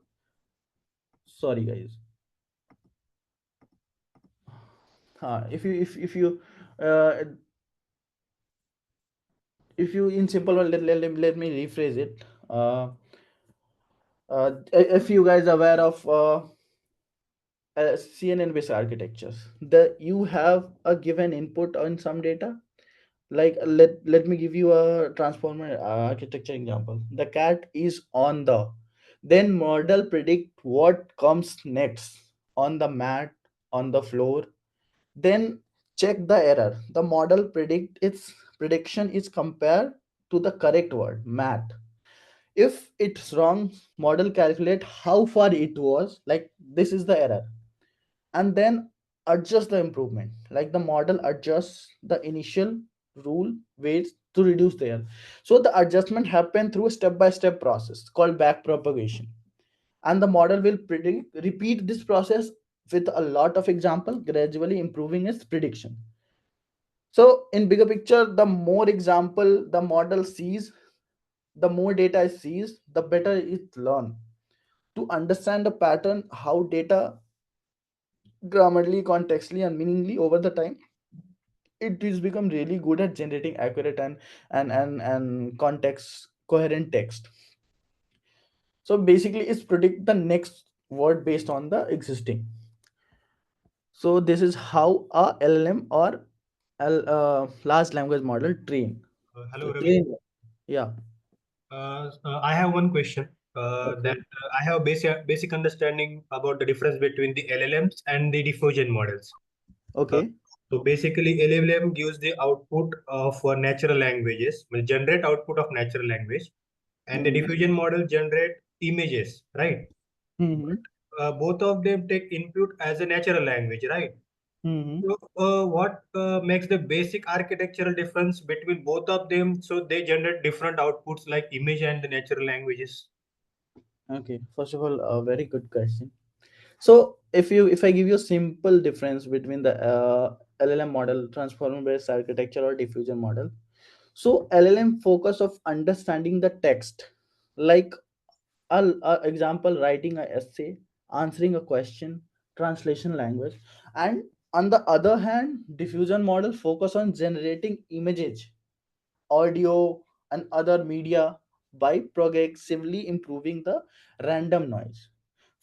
sorry guys, if you uh, if you in simple word, let me rephrase it. If you guys are aware of CNN based architectures, the you have a given input on some data. Like let me give you a transformer architecture example. The cat is on the, then model predict what comes next on the mat, on the floor, then check the error. The model predict its prediction is compared to the correct word mat. If it's wrong, model calculate how far it was, like this is the error, and then adjust the improvement. Like the model adjusts the initial rule weights to reduce the error. So the adjustment happen through a step by step process called back propagation, and the model will predict repeat this process with a lot of example, gradually improving its prediction. So in bigger picture, the more example the model sees, the more data it sees, the better it learn to understand the pattern, how data grammatically, contextually, and meaningly over the time. It is become really good at generating accurate and context coherent text. So basically, it's predict the next word based on the existing. So this is how a LLM or large language model Hello, Ravi. train. Yeah. I have one question. That Okay. I have basic understanding about the difference between the LLMs and the diffusion models. Uh, Okay. so basically, LLM gives the output of natural languages, will generate output of natural language, and the Mm-hmm. diffusion model generate images, right? Mm-hmm. Both of them take input as a natural language, right? Mm-hmm. So, what makes the basic architectural difference between both of them? So they generate different outputs like image and the natural languages. Okay. First of all, a very good question. So if I give you a simple difference between the LLM model, transformer based architecture or diffusion model. So LLM focus of understanding the text, like example, writing a essay, answering a question, translation language. And on the other hand, diffusion model focus on generating images, audio, and other media by progressively improving the random noise.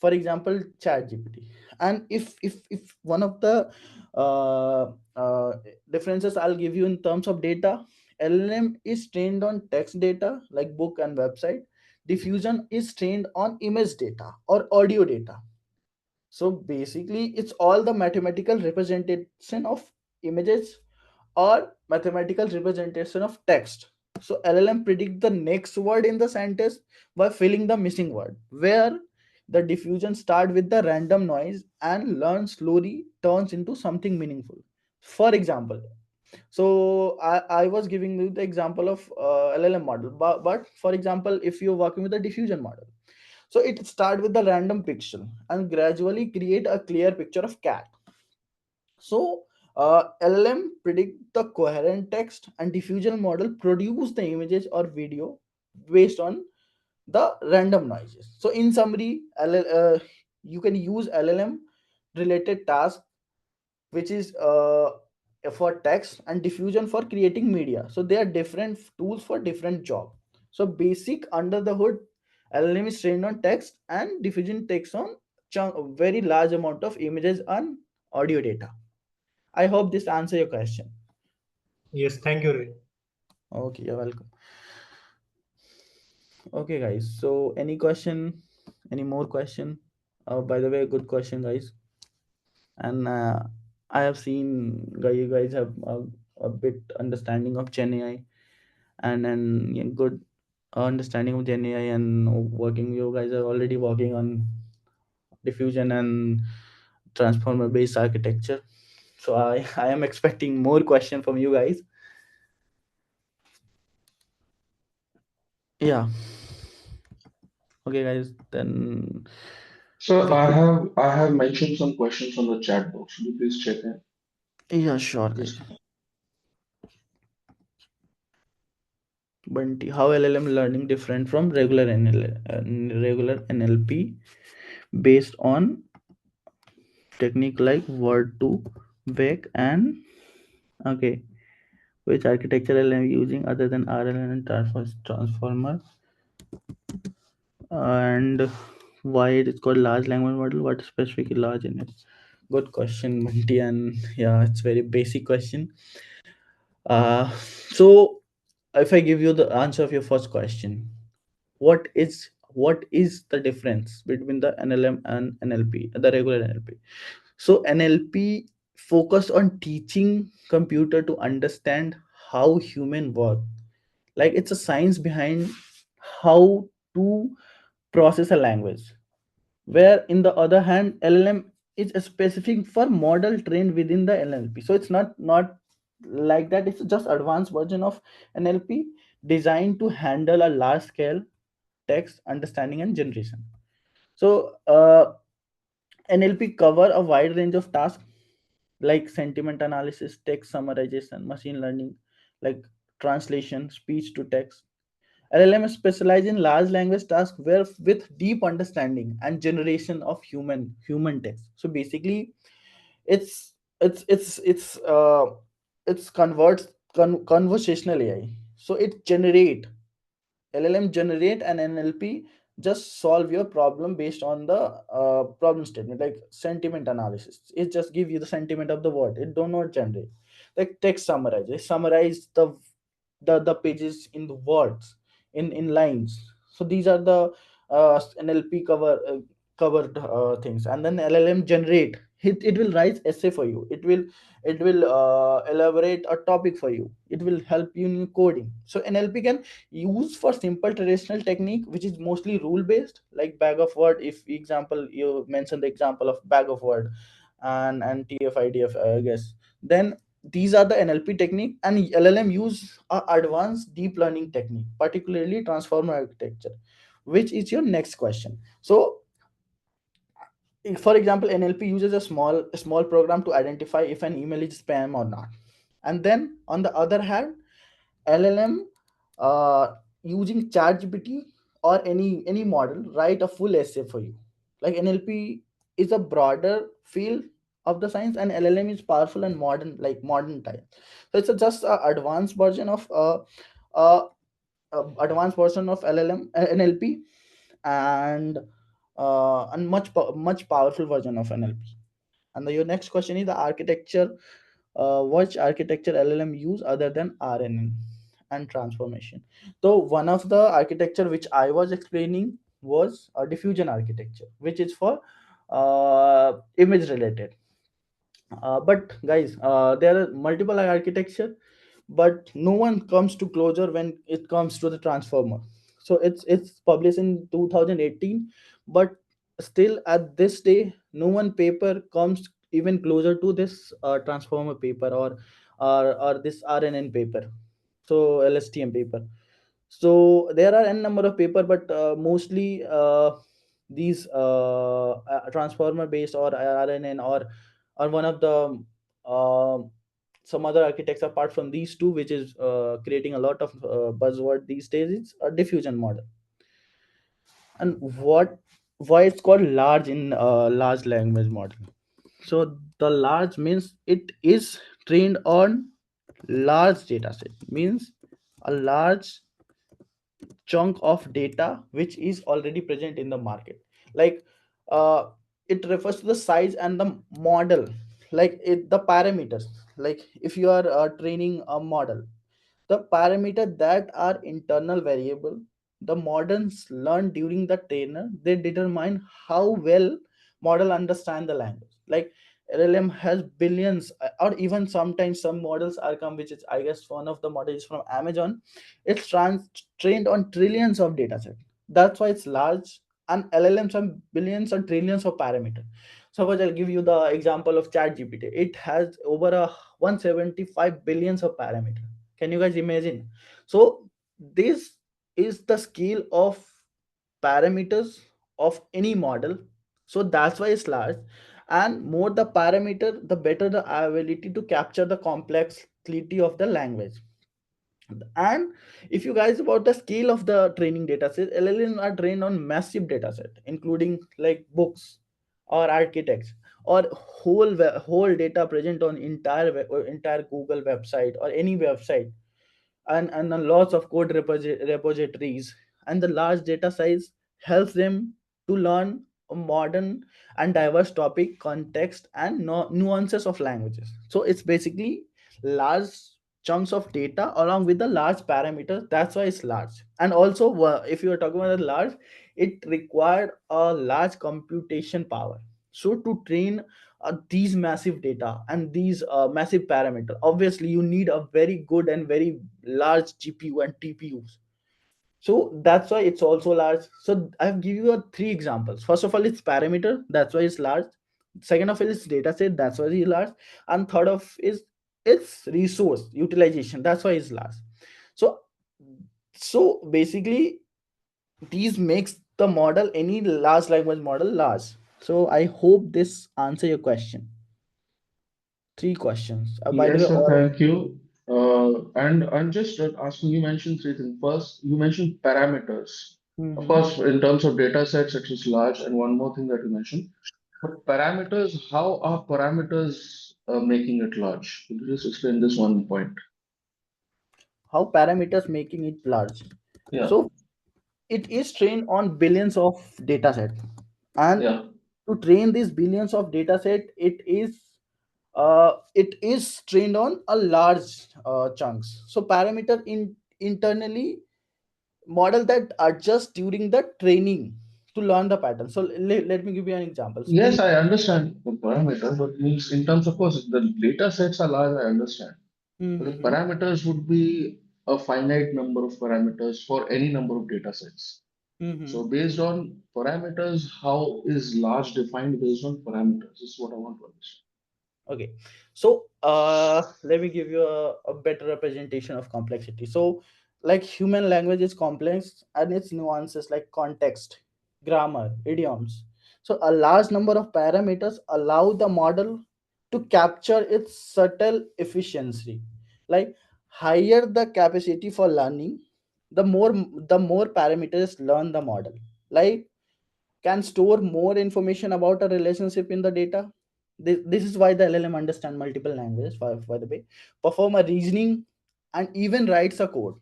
For example, ChatGPT. And if one of the uh, uh, differences I'll give you in terms of data, LLM is trained on text data like book and website. Diffusion is trained on image data or audio data. So basically, it's all the mathematical representation of images or mathematical representation of text. So LLM predict the next word in the sentence by filling the missing word, where the diffusion start with the random noise and learn slowly turns into something meaningful. For example, so I was giving you the example of LLM model, but for example, if you're working with a diffusion model, so it start with the random pixel and gradually create a clear picture of cat. So LLM predict the coherent text and diffusion model produce the images or video based on the random noises. So in summary, you can use LLM related task, which is for text, and diffusion for creating media. So they are different tools for different job. So basic under the hood, LLM is trained on text and diffusion takes on very large amount of images and audio data. I hope this answer your question. Yes, thank you, Ravi. Okay, you're welcome. Okay, guys. So any question? Any more question? By the way, good question, guys. And I have seen you guys have a bit understanding of Gen AI, and yeah, good understanding of Gen AI, and working. You guys are already working on diffusion and transformer based architecture. So I am expecting more question from you guys. Yeah. Okay, guys. Then So okay. I have mentioned some questions on the chat box. Could you please check in? Yeah, sure, guys. Just Bunty, how LLM learning different from regular NLP based on technique like word to vec and okay, which architecture LLM using other than RLN and transformer, and why it is called large language model, what specifically large in it. Good question, Bunty, and yeah, it's very basic question. So if I give you the answer of your first question, what is the difference between the NLM and NLP, the regular NLP? So NLP focused on teaching computer to understand how human work. Like it's a science behind how to process a language. Where in the other hand, LLM is specific for model trained within the NLP. So it's not like that. It's just advanced version of NLP designed to handle a large scale text understanding and generation. So NLP cover a wide range of tasks like sentiment analysis, text summarization, machine learning, like translation, speech to text. LLM specialize in large language tasks where with deep understanding and generation of human text. So basically, it's it's it's it's uh it's conversational AI. So it generate LLM generate an NLP just solve your problem based on the problem statement, like sentiment analysis. It just give you the sentiment of the word. It do not generate like text summarize. It summarize the pages in the words, in lines. So these are the NLP covered things. And then LLM generate, it will write essay for you. It will elaborate a topic for you. It will help you in coding. So NLP can use for simple traditional technique, which is mostly rule based, like bag of word. If example you mentioned the example of bag of word and TF-IDF, I guess, then these are the NLP technique. And LLM use a advanced deep learning technique, particularly transformer architecture, which is your next question. So for example, NLP uses a small program to identify if an email is spam or not. And then on the other hand, LLM, using ChatGPT or any model, write a full essay for you. Like NLP is a broader field of the science, and LLM is powerful and modern, like modern time. So it's just a advanced version of uh, advanced version of LLM NLP, and much powerful version of NLP. And your next question is the architecture. Which architecture LLM use other than RNN and transformation? So one of the architecture which I was explaining was a diffusion architecture, which is for image related. But guys, there are multiple architecture, but no one comes to closure when it comes to the transformer. So it's published in 2018, but still at this day no one paper comes even closer to this transformer paper, or this RNN paper, so LSTM paper. So there are n number of paper, but mostly these transformer based or RNN, or one of the uh, some other architects apart from these two, which is creating a lot of buzzword these days, it's a diffusion model. And why it's called large in large language model? So the large means it is trained on large data set, means a large chunk of data which is already present in the market. Like uh, it refers to the size and the model, like the parameters. Like if you are training a model, the parameter that are internal variable, the models learn during the trainer, they determine how well model understand the language. Like LLM has billions, or even sometimes some models are come, which is I guess one of the models from Amazon. It's trained on trillions of data set. That's why it's large. And LLMs have billions or trillions of parameters. Suppose I'll give you the example of ChatGPT. It has over a 175 billions of parameters. Can you guys imagine? So this is the scale of parameters of any model. So that's why it's large. And more the parameter, the better the ability to capture the complexity of the language. And if you guys about the scale of the training data set, LLM are trained on massive data set, including like books or architects, or whole data present on entire Google website or any website, and lots of code repositories. And the large data size helps them to learn a modern and diverse topic, context, and nuances of languages. So it's basically large chunks of data along with the large parameters. That's why it's large. And also, if you are talking about the large, it required a large computation power. So to train these massive data and these massive parameter, obviously you need a very good and very large GPU and TPUs. So that's why it's also large. So I've give you three examples. First of all, it's parameter, that's why it's large. Second of it is data set, that's why it's large. And third of is its resource utilization, that's why it's large. So basically these makes the model, any large language model, large. So I hope this answer your question. Three questions. By the way, Yes, sir, all. thank you. And I'm just asking, you mentioned three things. First, you mentioned parameters. Of Mhm. course, in terms of data sets, it is large. And one more thing that you mentioned. But parameters, how are parameters making it large? Could you just explain this one point? How parameters making it large? Yeah. So it is trained on billions of data sets, and Yeah. to train these billions of data set, it is trained on a large chunks. So parameter internally model that adjust during the training to learn the pattern. So let me give you an example. So Yes, I understand the parameter, but means in terms of course the data sets are large, I understand. But the Mhm, parameters would be a finite number of parameters for any number of data sets. So mhm. based on parameters, how is large defined based on parameters? This is what I want to understand. Okay, so let me give you a better representation of complexity. So, like human language is complex and its nuances like context, grammar, idioms. So, a large number of parameters allow the model to capture its subtle efficiency. Like higher the capacity for learning, the more parameters learn the model. Like can store more information about a relationship in the data. This is why the LLM understand multiple languages, by the way, perform a reasoning and even writes a code.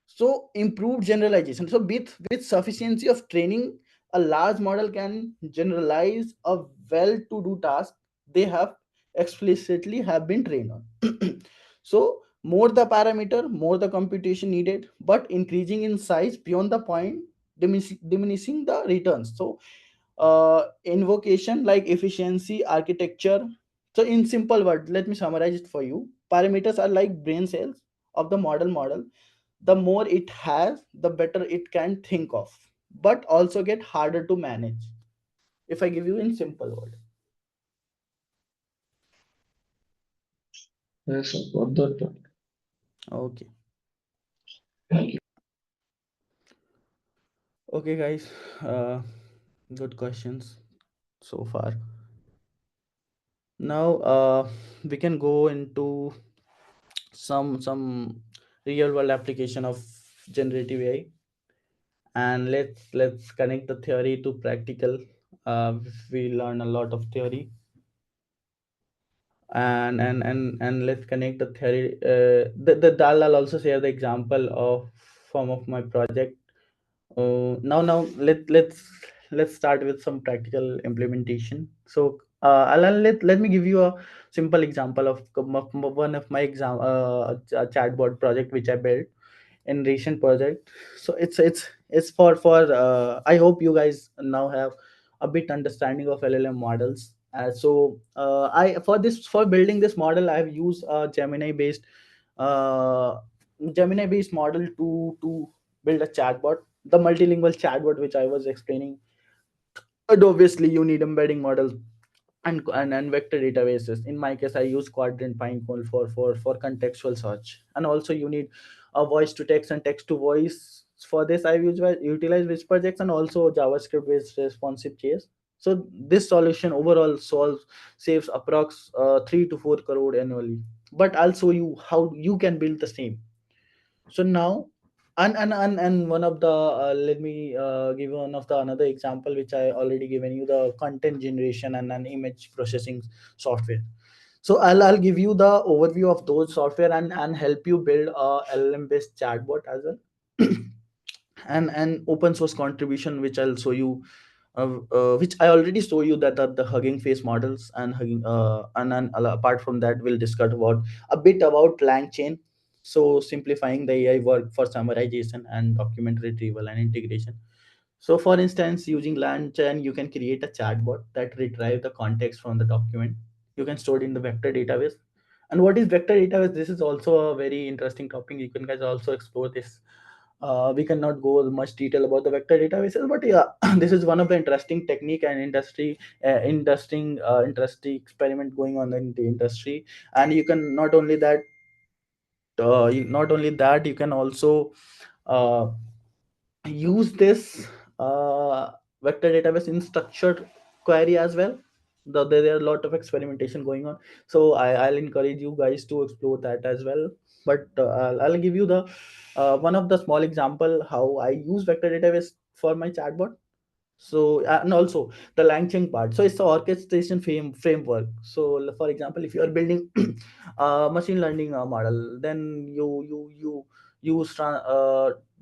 So improved generalization. So with sufficiency of training, a large model can generalize a well-to-do task they have explicitly have been trained on. So more the parameter, more the computation needed, but increasing in size beyond the point, diminishing the returns. So invocation like efficiency architecture. So in simple words, let me summarize it for you. Parameters are like brain cells of the model. The more it has, the better it can think of, but also get harder to manage, if I give you in simple word. Yes, I got that point. Okay. Thank you. Okay, guys, uh good questions so far. Now we can go into some real world application of generative AI, and let's connect the theory to practical. We learn a lot of theory, and let's connect the theory. The I'll also share the example of form of my project. Now let's start with some practical implementation. So let me give you a simple example of one of my a chatbot project which I built in recent project. So it's for I hope you guys now have a bit understanding of LLM models. I for building this model, I've used a uh, Gemini based model to build a chatbot, the multilingual chatbot which I was explaining. But obviously you need embedding models and vector databases. In my case, I use Quadrant Pinecone for contextual search, and also you need a voice to text and text to voice. For this, I utilize WhisperJex and also JavaScript based responsive case. So this solution overall saves approx 3 to 4 crore annually. But I'll show you how you can build the same. So now, and one of the let me give you one of the another example which I already given you, the content generation and image processing software. So I'll give you the overview of those software and help you build a LLM based chatbot as well. And open source contribution which I'll show you, which I already show you, that are the Hugging Face models and hugging and apart from that we'll discuss about a bit about LangChain. So simplifying the AI work for summarization and document retrieval and integration. So for instance, using LangChain, you can create a chatbot that retrieve the context from the document. You can store it in the vector database. And what is vector database? This is also a very interesting topic. You can guys also explore this. We cannot go much detail about the vector databases, but yeah, this is one of the interesting technique and industry experiment going on in the industry. And you can not only that, you can also uh, use this vector database in structured query as well. There are a lot of experimentation going on, so I'll encourage you guys to explore that as well. But I'll give you the one of the small example how I use vector database for my chatbot. So and also the LangChain part, so it's the orchestration framework. So for example, if you are building a machine learning model, then you use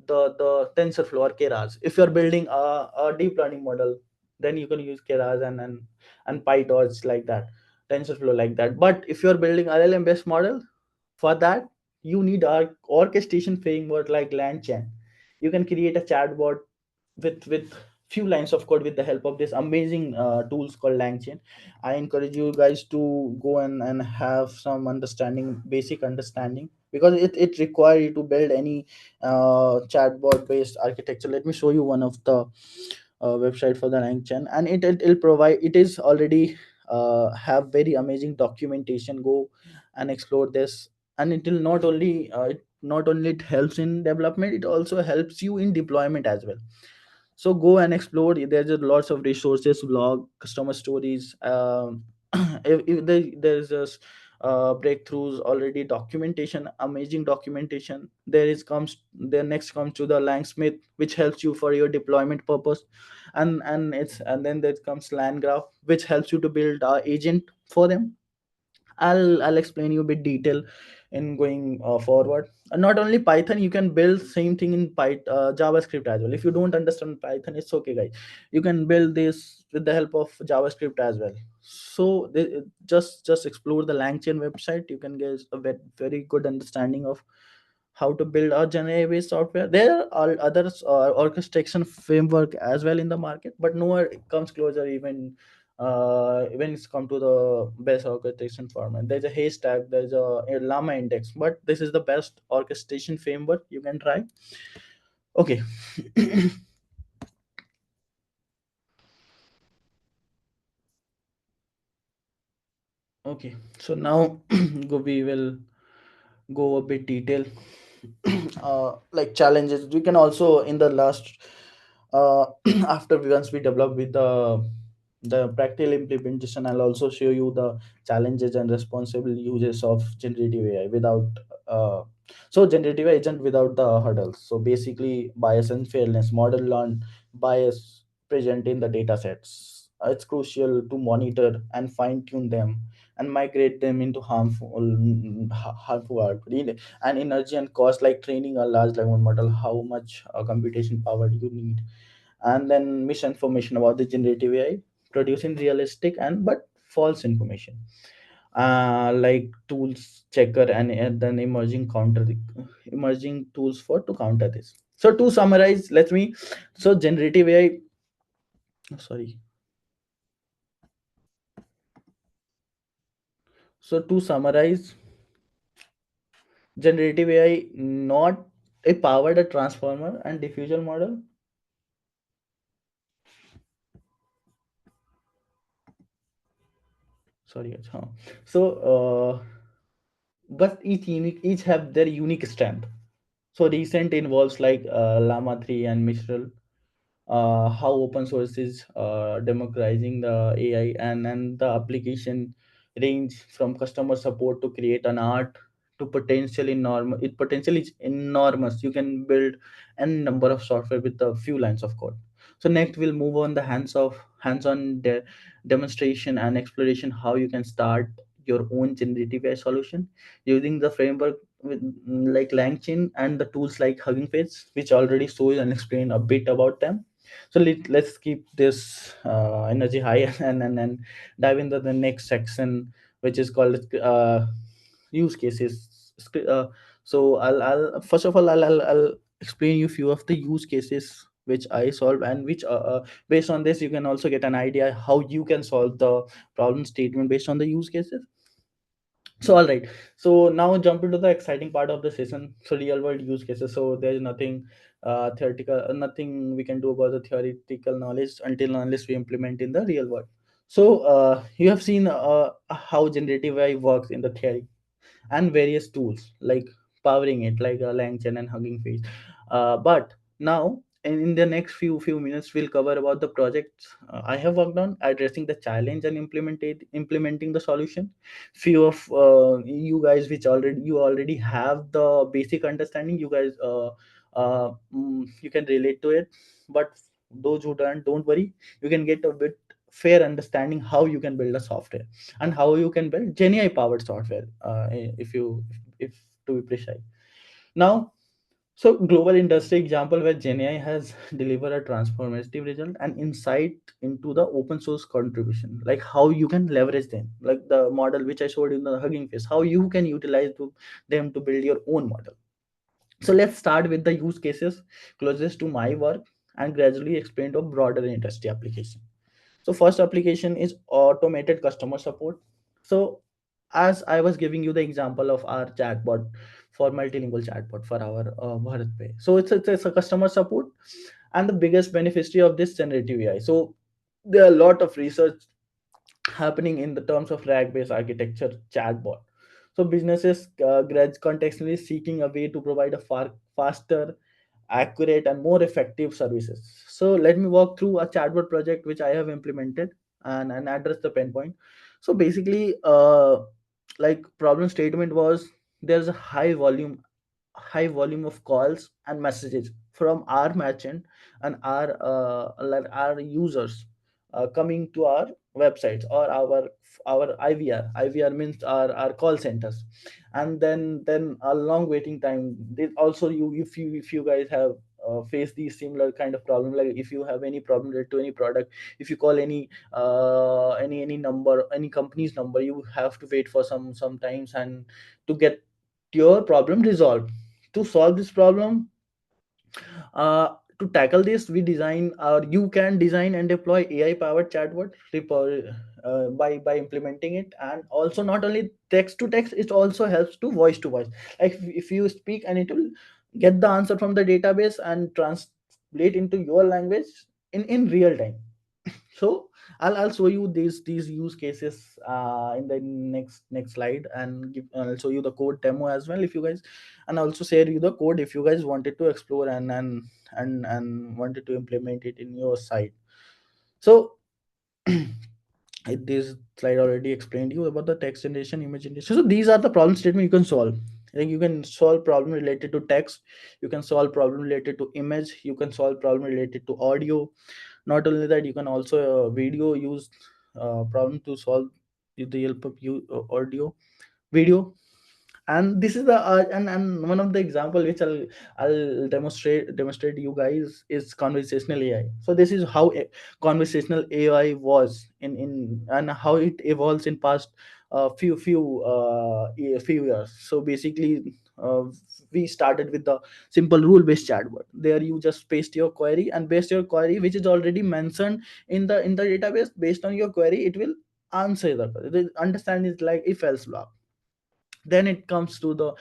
the TensorFlow or Keras. If you're building a deep learning model, then you can use Keras and PyTorch like that, TensorFlow like that. But if you're building LLM based model, for that you need our orchestration framework like LangChain. You can create a chatbot with few lines of code with the help of this amazing tools called LangChain. I encourage you guys to go and have some understanding, basic understanding, because it require you to build any chatbot based architecture. Let me show you one of the website for the LangChain, and it'll provide, it is already have very amazing documentation. Go and explore this, and it will not only it helps in development, it also helps you in deployment as well. So go and explore. There's a lots of resources, blog, customer stories. If there's just breakthroughs already, documentation, amazing documentation. There next comes to the Langsmith, which helps you for your deployment purpose. And then there comes Landgraph, which helps you to build agent for them. I'll explain you a bit detail in going forward. And not only Python, you can build same thing in JavaScript as well. If you don't understand Python, it's okay, guys. You can build this with the help of JavaScript as well. So just explore the LangChain website. You can get a very good understanding of how to build a generative based software. There are others orchestration framework as well in the market, but nowhere comes closer even when it's come to the best orchestration format. There's a Haystack, there's a Llama Index, but this is the best orchestration framework you can try. Okay. Okay, so now we will go a bit detail. Like challenges we can also in the last uh, after once we develop with the practical implementation, I'll also show you the challenges and responsible uses of generative AI without uh, so generative AI isn't without the hurdles. So basically bias and fairness, model learn bias present in the data sets. It's crucial to monitor and fine tune them and migrate them into harmful output. And energy and cost, like training a large language model, how much computation power do you need. And then misinformation about the generative AI, producing realistic and but false information, like tools checker and then emerging tools for to counter this. So to summarize, let me so generative AI, sorry, so to summarize, generative AI not a powered a transformer and diffusion model. Sorry, so but each have their unique strength. So recent involves like Llama 3 and Mistral, how open source is democratizing the AI, and the application range from customer support to create an art to potential enormous. It potential is enormous. You can build n number of software with a few lines of code. So next we'll move on the hands-on demonstration and exploration how you can start your own generative AI solution using the framework with like LangChain and the tools like Hugging Face, which already shows and explain a bit about them. So let's keep this energy high and dive into the next section, which is called use cases. So I'll first of all I'll explain you few of the use cases which I solve, and which based on this you can also get an idea how you can solve the problem statement based on the use cases. So all right, so now jump into the exciting part of the session. So real world use cases. So there's nothing theoretical, nothing we can do about the theoretical knowledge until unless we implement in the real world. So you have seen how generative AI works in the theory, and various tools like powering it like LangChain and Hugging Face. But now in the next few minutes we'll cover about the projects I have worked on addressing the challenge and implementing the solution. Few of you already have the basic understanding. You guys you can relate to it, but those who don't worry, you can get a bit fair understanding how you can build a software and how you can build GenAI powered software, if to be precise. Now So global industry example where GenAI has delivered a transformative result and insight into the open source contribution, like how you can leverage them, like the model which I showed in the Hugging Face, how you can utilize them to build your own model. So let's start with the use cases closest to my work and gradually explain to a broader industry application. So first application is automated customer support. So as I was giving you the example of our chatbot for multilingual chatbot for our BharatPe. So it's a customer support, and the biggest beneficiary of this generative AI. So there are a lot of research happening in the terms of RAG-based architecture chatbot. So businesses contextually seeking a way to provide a far faster, accurate, and more effective services. So let me walk through a chatbot project which I have implemented and address the pain point. So basically, like problem statement was there's a high volume of calls and messages from our merchant and like our users coming to our websites or our IVR means our call centers, and then a long waiting time. Also, if you guys have faced these similar kind of problem, like if you have any problem related to any product, if you call any number, any company's number, you have to wait for some times and to get your problem resolved. To solve this problem, to tackle this, we design, or you can design and deploy AI powered chatbot by implementing it. And also, not only text to text, it also helps to voice, like if you speak and it will get the answer from the database and translate into your language in real time. So I'll show you these use cases in the next slide, and I'll show you the code demo as well if you guys, and also share you the code if you guys wanted to explore and wanted to implement it in your site. So this slide already explained you about the text generation, image generation. So these are the problem statement you can solve. Like you can solve problem related to text, you can solve problem related to image, you can solve problem related to audio. Not only that, you can also video use problem to solve with the help of audio, video. And this is the and one of the example which I'll demonstrate you guys is conversational AI. So this is how conversational AI was in and how it evolves in past few years. So basically, we started with the simple rule based chatbot. There you just paste your query, and based your query which is already mentioned in the database, based on your query it will answer the understand is like if else block. Then it comes to the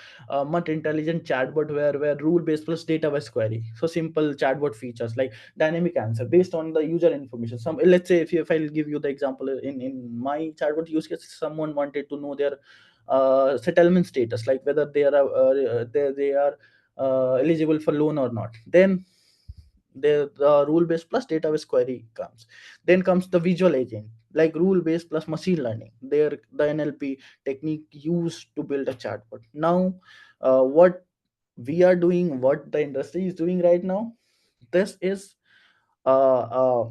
much intelligent chatbot where rule based plus database query. So simple chatbot features like dynamic answer based on the user information. Some, let's say, if I'll give you the example in my chatbot use case, someone wanted to know their settlement status, like whether they are eligible for loan or not. Then the rule based plus database query comes. Then comes the visual agent, like rule based plus machine learning, there the NLP technique used to build a chatbot. Now what we are doing, what the industry is doing right now, this is uh,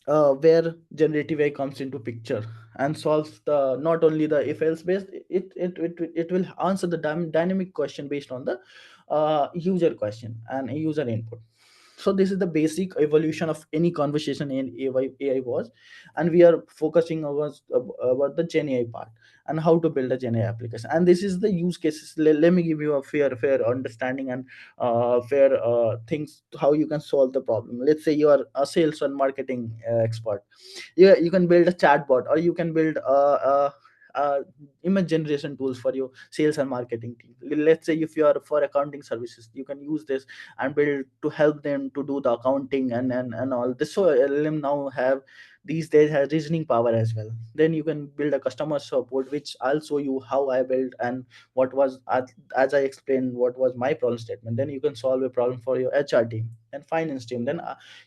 uh, where generative AI comes into picture and solves the not only the if else based, it will answer the dynamic question based on the user question and user input. So this is the basic evolution of any conversation in AI was, and we are focusing about the Gen AI part and how to build a Gen AI application. And this is the use cases. Let me give you a fair understanding and fair things how you can solve the problem. Let's say you are a sales and marketing expert. You can build a chatbot, or you can build image generation tools for your sales and marketing team. Let's say if you are for accounting services, you can use this and build to help them to do the accounting and all this. So LLM now have these days has reasoning power as well. Then you can build a customer support, which I'll show you how I built and what was as I explained what was my problem statement. Then you can solve a problem for your HR team and finance team, then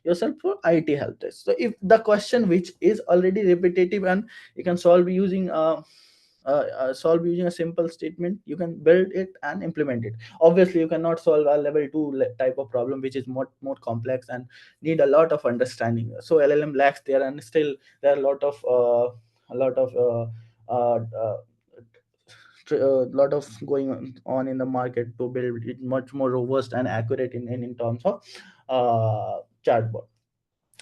yourself for IT help desk. So if the question which is already repetitive and you can solve using a simple statement, you can build it and implement it. Obviously you cannot solve a level 2 type of problem which is more complex and need a lot of understanding. So LLM lacks there, and still there are a lot of uh, uh, lot of going on in the market to build it much more robust and accurate in terms of chatbot.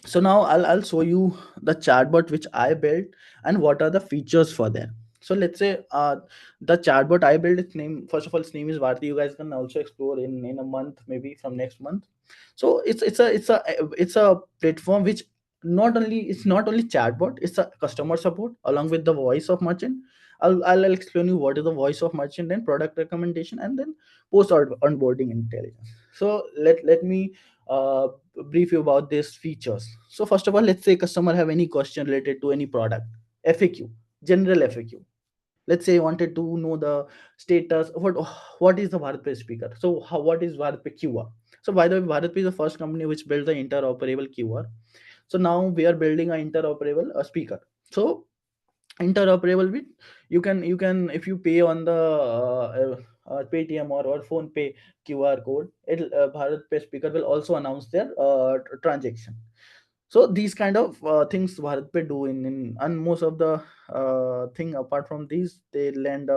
So now I'll show you the chatbot which I built and what are the features for that. So let's say the chatbot I built, its name, first of all, its name is Bharti. You guys can also explore in a month, maybe from next month. So it's a platform which not only chatbot, it's a customer support along with the voice of merchant. I'll explain you what is the voice of merchant, then product recommendation, and then post onboarding intelligence. So let me uh, brief you about these features. So first of all, let's say customer have any question related to any product. FAQ, general FAQ. Let's say you wanted to know the status. What is the BharatPe speaker? So what is BharatPe QR? So by the way, BharatPe is the first company which built the interoperable QR. So now we are building an interoperable speaker. So interoperable with, you can if you pay on the Paytm or phone pay QR code, it Bharat Pay speaker will also announce their transaction. So these kind of things BharatPe do and most of the thing apart from these, they lend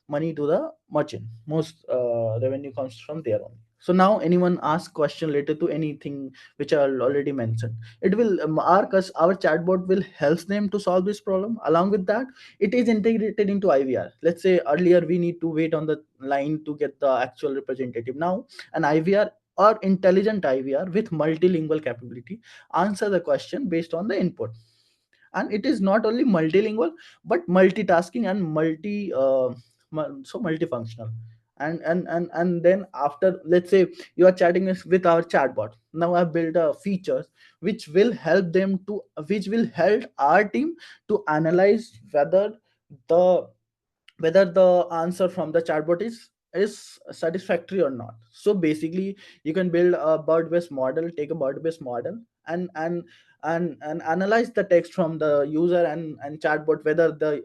money to the merchant. Most revenue comes from there only. So now anyone ask question related to anything which I already mentioned, it will our chatbot will help them to solve this problem. Along with that, it is integrated into IVR. Let's say earlier we need to wait on the line to get the actual representative. Now an IVR or intelligent IVR with multilingual capability answer the question based on the input. And it is not only multilingual but multitasking and multifunctional. And then after, let's say you are chatting with our chatbot, now I built a features which will help them to which will help our team to analyze the whether the answer from the chatbot is satisfactory or not. So basically you can build a bird based model, take a bird based model, and analyze the text from the user and chatbot, whether the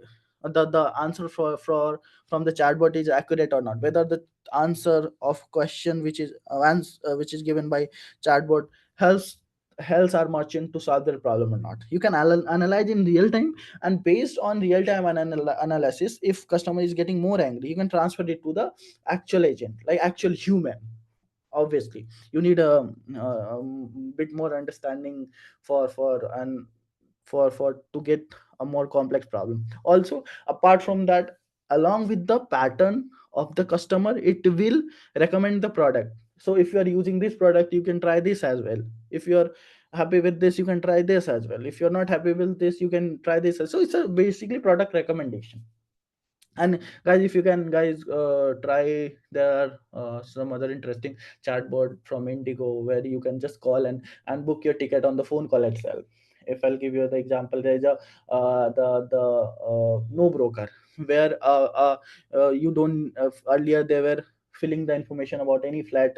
answer from the chatbot is accurate or not, whether the answer of question which is given by chatbot helps our merchant to solve their problem or not. You can analyze in real time, and based on real time analysis, if customer is getting more angry, you can transfer it to the actual agent, like actual human. Obviously you need a bit more understanding for to get a more complex problem. Also, apart from that, along with the pattern of the customer, it will recommend the product. So if you are using this product, you can try this as well. If you are happy with this, you can try this as well. If you're not happy with this, you can try this so it's a basically product recommendation. And guys, if you can guys try, there are some other interesting chatbot from Indigo where you can just call and book your ticket on the phone call itself. If I'll give you the example, there's a no broker, where you don't earlier they were filling the information about any flat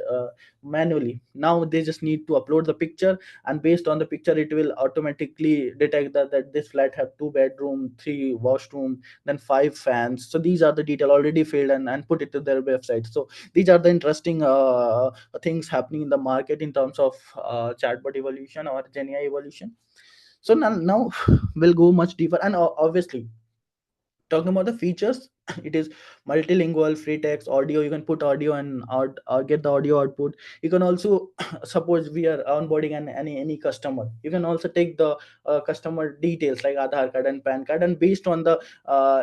manually. Now they just need to upload the picture, and based on the picture it will automatically detect that this flat have 2 bedroom, 3 washroom, then 5 fans. So these are the detail already filled and put it to their website. So these are the interesting things happening in the market in terms of chatbot evolution or GenAI evolution. So now we'll go much deeper, and obviously talking about the features, it is multilingual, free text, audio. You can put audio and out get the audio output. You can also suppose we are onboarding any customer, you can also take the customer details like Aadhaar card and PAN card, and based on the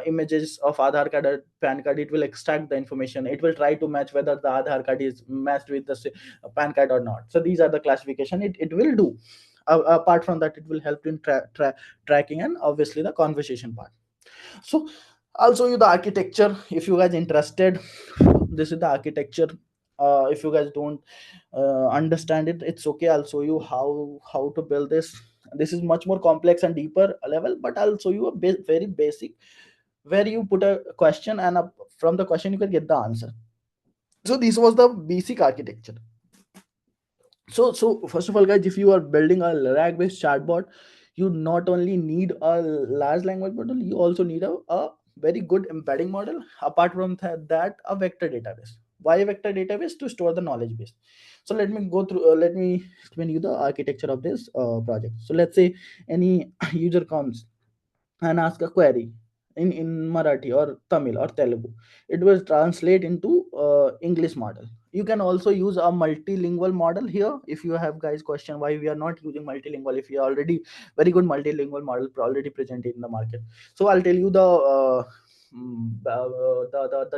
images of Aadhaar card or PAN card, it will extract the information. It will try to match whether the Aadhaar card is matched with the PAN card or not. So these are the classification it will do. Apart from that, it will help in tracking and obviously the conversation part. So I'll show you the architecture if you guys interested. This is the architecture. If you guys don't understand it, it's okay. I'll show you how to build this. This is much more complex and deeper level, but I'll show you a very basic, where you put a question and from the question you can get the answer. So this was the basic architecture. So first of all, guys, if you are building a RAG based chatbot, you not only need a large language model, you also need a very good embedding model. Apart from that, a vector database. Why a vector database? To store the knowledge base. So let me go through, let me explain you the architecture of this project. So let's say any user comes and ask a query. in Marathi or Tamil or Telugu, it will translate into English model. You can also use a multilingual model here. If you have guys question why we are not using multilingual, if we are already very good multilingual model already presented in the market. So I'll tell you the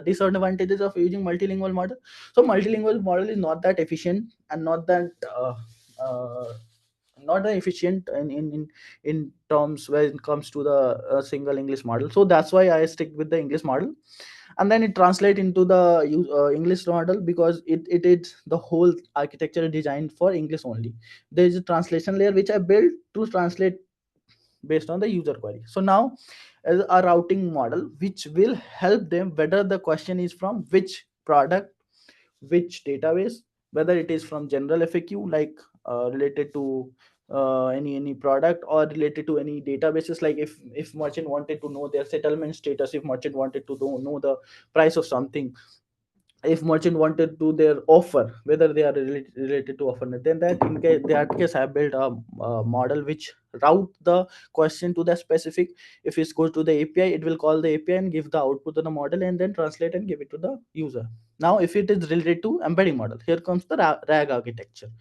disadvantages of using multilingual model. So multilingual model is not that efficient and uh, not that efficient in terms when it comes to the single English model. So that's why I stick with the English model, and then it translate into the English model, because it is the whole architecture designed for English only. There is a translation layer which I built to translate based on the user query. So now as a routing model which will help them whether the question is from which product, which database, whether it is from general FAQ like related to any product, or related to any databases, like if merchant wanted to know their settlement status, if merchant wanted to know the price of something, if merchant wanted to their offer, whether they are related to offer, then that case I have built a model which route the question to the specific. If it goes to the API, it will call the API and give the output to the model and then translate and give it to the user. Now if it is related to embedding model, here comes the RAG architecture.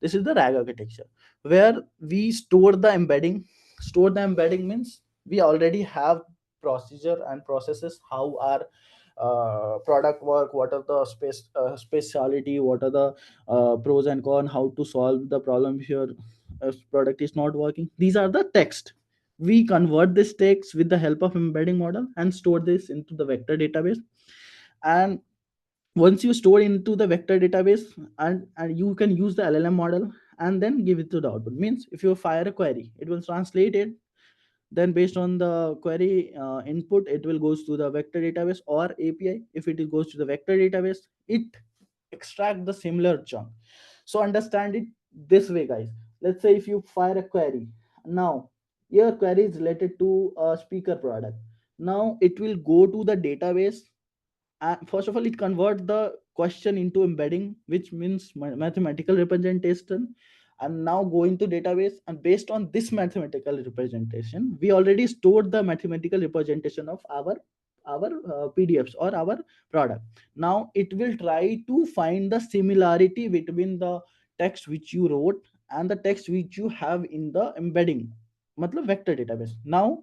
This is the RAG architecture where we store the embedding. Store the embedding means we already have procedure and processes, how our product work, what are the speciality, what are the pros and cons, how to solve the problem if your product is not working. These are the text. We convert this text with the help of embedding model and store this into the vector database. And once you store into the vector database, and you can use the LLM model and then give it to the output. Means if you fire a query, it will translate it, then based on the query input, it will goes to the vector database or API. If it goes to the vector database, it extract the similar chunk. So understand it this way, guys. Let's say if you fire a query, now your query is related to a speaker product. Now it will go to the database. First of all, it converts the question into embedding, which means mathematical representation, and now go into database. And based on this mathematical representation, we already stored the mathematical representation of our PDFs or our product. Now it will try to find the similarity between the text which you wrote and the text which you have in the embedding, matlab vector database. Now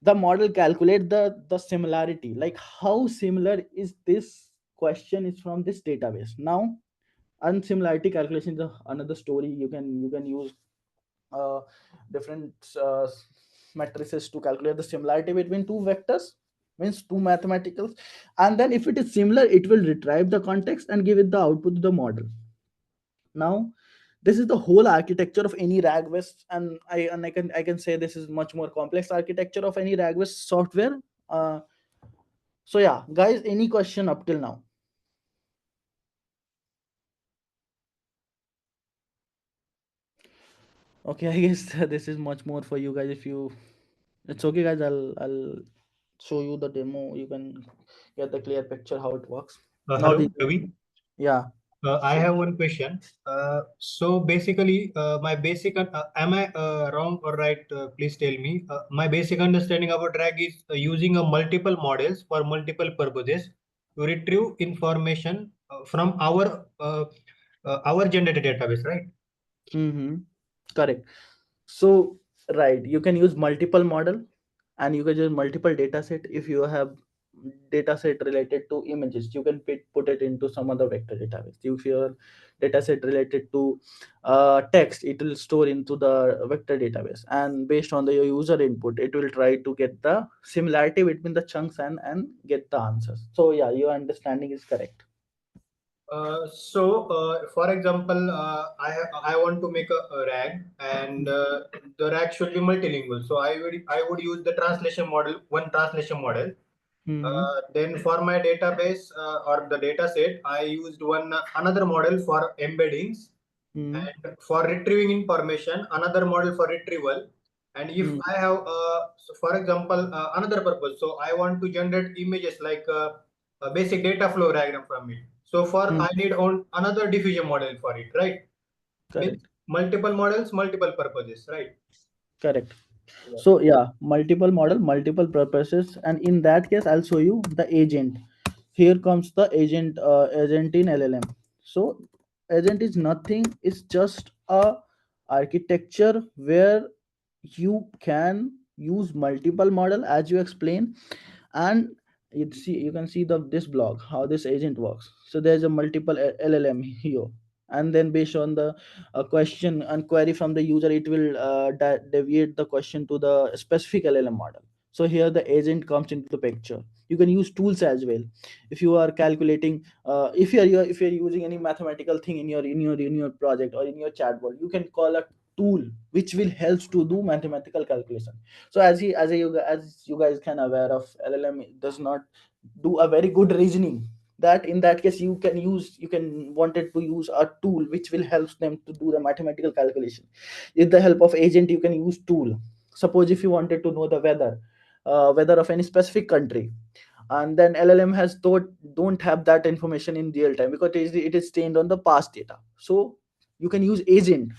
the model calculate the similarity, like how similar is this question is from this database. Now unsimilarity calculation is another story. You can use uh, different matrices to calculate the similarity between two vectors, means two mathematicals. And then if it is similar, it will retrieve the context and give it the output to the model. Now this is the whole architecture of any RAG based, and I can say this is much more complex architecture of any RAG based software. So yeah, guys, any question up till now? Okay, I guess this is much more for you guys. If you, it's okay, guys. I'll show you the demo. You can get the clear picture how it works. Now, Hello, Ravi. yeah. I So have one question. So basically, my basic, am I wrong or right? Please tell me. My basic understanding about drag is using a multiple models for multiple purposes to retrieve information from our generated database, right? mm-hmm. Correct. So right, you can use multiple model, and you can use multiple data set. If you have data set related to images, you can put it into some other vector database. If your data set related to text, it will store into the vector database, and based on the your user input, it will try to get the similarity between the chunks and get the answers. So yeah, your understanding is correct. For example, I want to make a RAG, and the RAG should be multilingual. So I would use the translation model, one translation model. Mm-hmm. Then for my database or the data set, I used one another model for embeddings, Mm-hmm. and for retrieving information, another model for retrieval. And if I have, so for example, another purpose, so I want to generate images like a basic data flow diagram from it. So for Mm-hmm. I need on another diffusion model for it, right? Means Correct. multiple models, multiple purposes, right? Correct. Yes. So yeah, multiple model, multiple purposes, and in that case I'll show you the agent. Here comes the agent in LLM. So agent is nothing, it's just a architecture where you can use multiple model as you explain. And you can see the this block how this agent works. So there's a multiple LLM here, and then based on the question and query from the user, it will deviate the question to the specific LLM model. So here the agent comes into the picture. You can use tools as well. If you are calculating, if you're using any mathematical thing in your project or in your chatbot, you can call a tool which will help to do mathematical calculation. So as you guys can aware of, LLM does not do a very good reasoning. That in that case you can wanted to use a tool which will help them to do the mathematical calculation. With the help of agent you can use tool. Suppose if you wanted to know the weather of any specific country, and then LLM has thought don't have that information in real time because it is trained on the past data. So you can use agent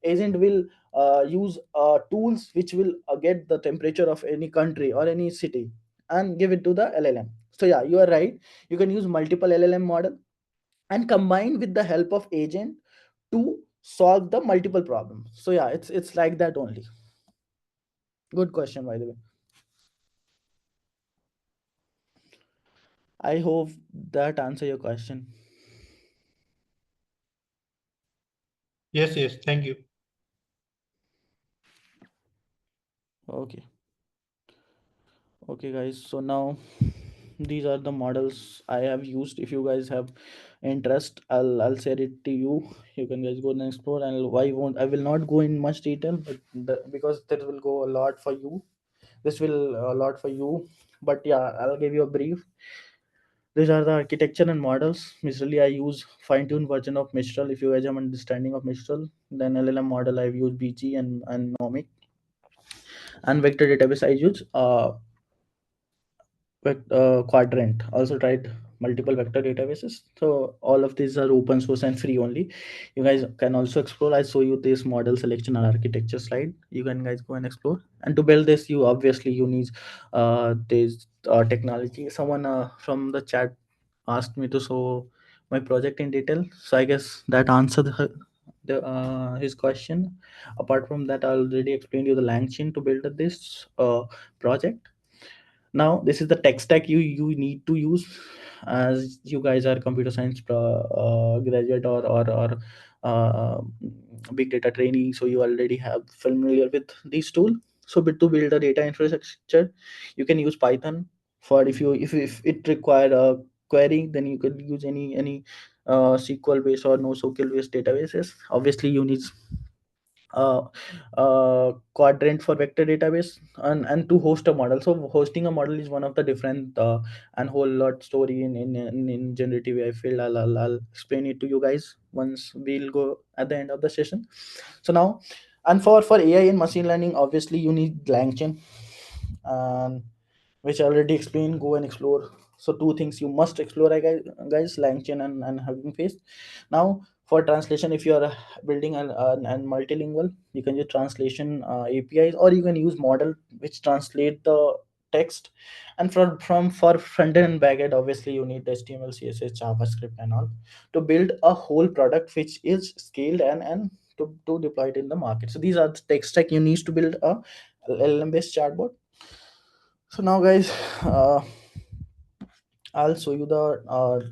will use tools which will get the temperature of any country or any city and give it to the LLM. So yeah, you are right, you can use multiple LLM model and combine with the help of agent to solve the multiple problems. So yeah, it's like that only. Good question, by the way. I hope that answer your question. Yes, yes. Thank you. Okay. Okay guys, so now these are the models I have used. If you guys have interest, I'll share it to you. You can guys go and explore, and I will not go in much detail, but because that will go a lot for you. This will a lot for you, but yeah, I'll give you a brief. These are the architecture and models. Majorly I use fine-tuned version of Mistral. If you guys have understanding of Mistral, then LLM model I've used BG and Nomic. And vector database I use Quadrant. Also tried multiple vector databases. So all of these are open source and free only. You guys can also explore. I show you this model selection and architecture slide. You can guys go and explore. And to build this, you obviously you need this technology. Someone from the chat asked me to show my project in detail. So I guess that answered his question. Apart from that, I already explained you the LangChain to build this project. Now this is the tech stack you need to use, as you guys are computer science graduate or uh, big data training, so you already have familiar with these tool. So to build a data infrastructure, you can use Python. For if it require a query, then you could use any SQL based or NoSQL based databases. Obviously you need uh, quadrant for vector database, and to host a model. So hosting a model is one of the different and whole lot story in generative AI field. I'll explain it to you guys once we'll go at the end of the session. So now, and for AI and machine learning, obviously you need LangChain, and which I already explained. Go and explore. So two things you must explore, guys, LangChain and Hugging Face. Now for translation, if you are building an multilingual, you can use translation APIs, or you can use model which translate the text. And from for front end and back end, obviously you need HTML, CSS, JavaScript and all to build a whole product which is scaled and to deploy it in the market. So these are the tech stack you need to build a LLM based chatbot. So now guys, I'll show you the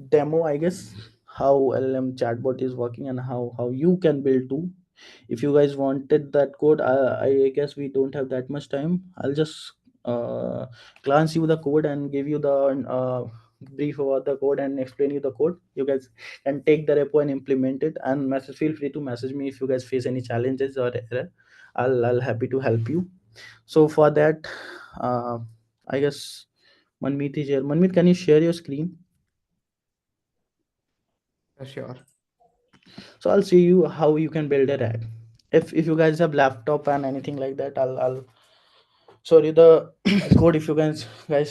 demo, I guess, how LLM chatbot is working and how you can build too. If you guys wanted that code, I guess we don't have that much time. I'll just glance you the code and give you the brief about the code and explain you the code. You guys can take the repo and implement it, and feel free to message me if you guys face any challenges or error. I'll happy to help you. So for that, uh, I guess Manmeet is here. Manmeet, can you share your screen? Sure. So I'll see you how you can build a rack. If you guys have laptop and anything like that, I'll show you the code. If you guys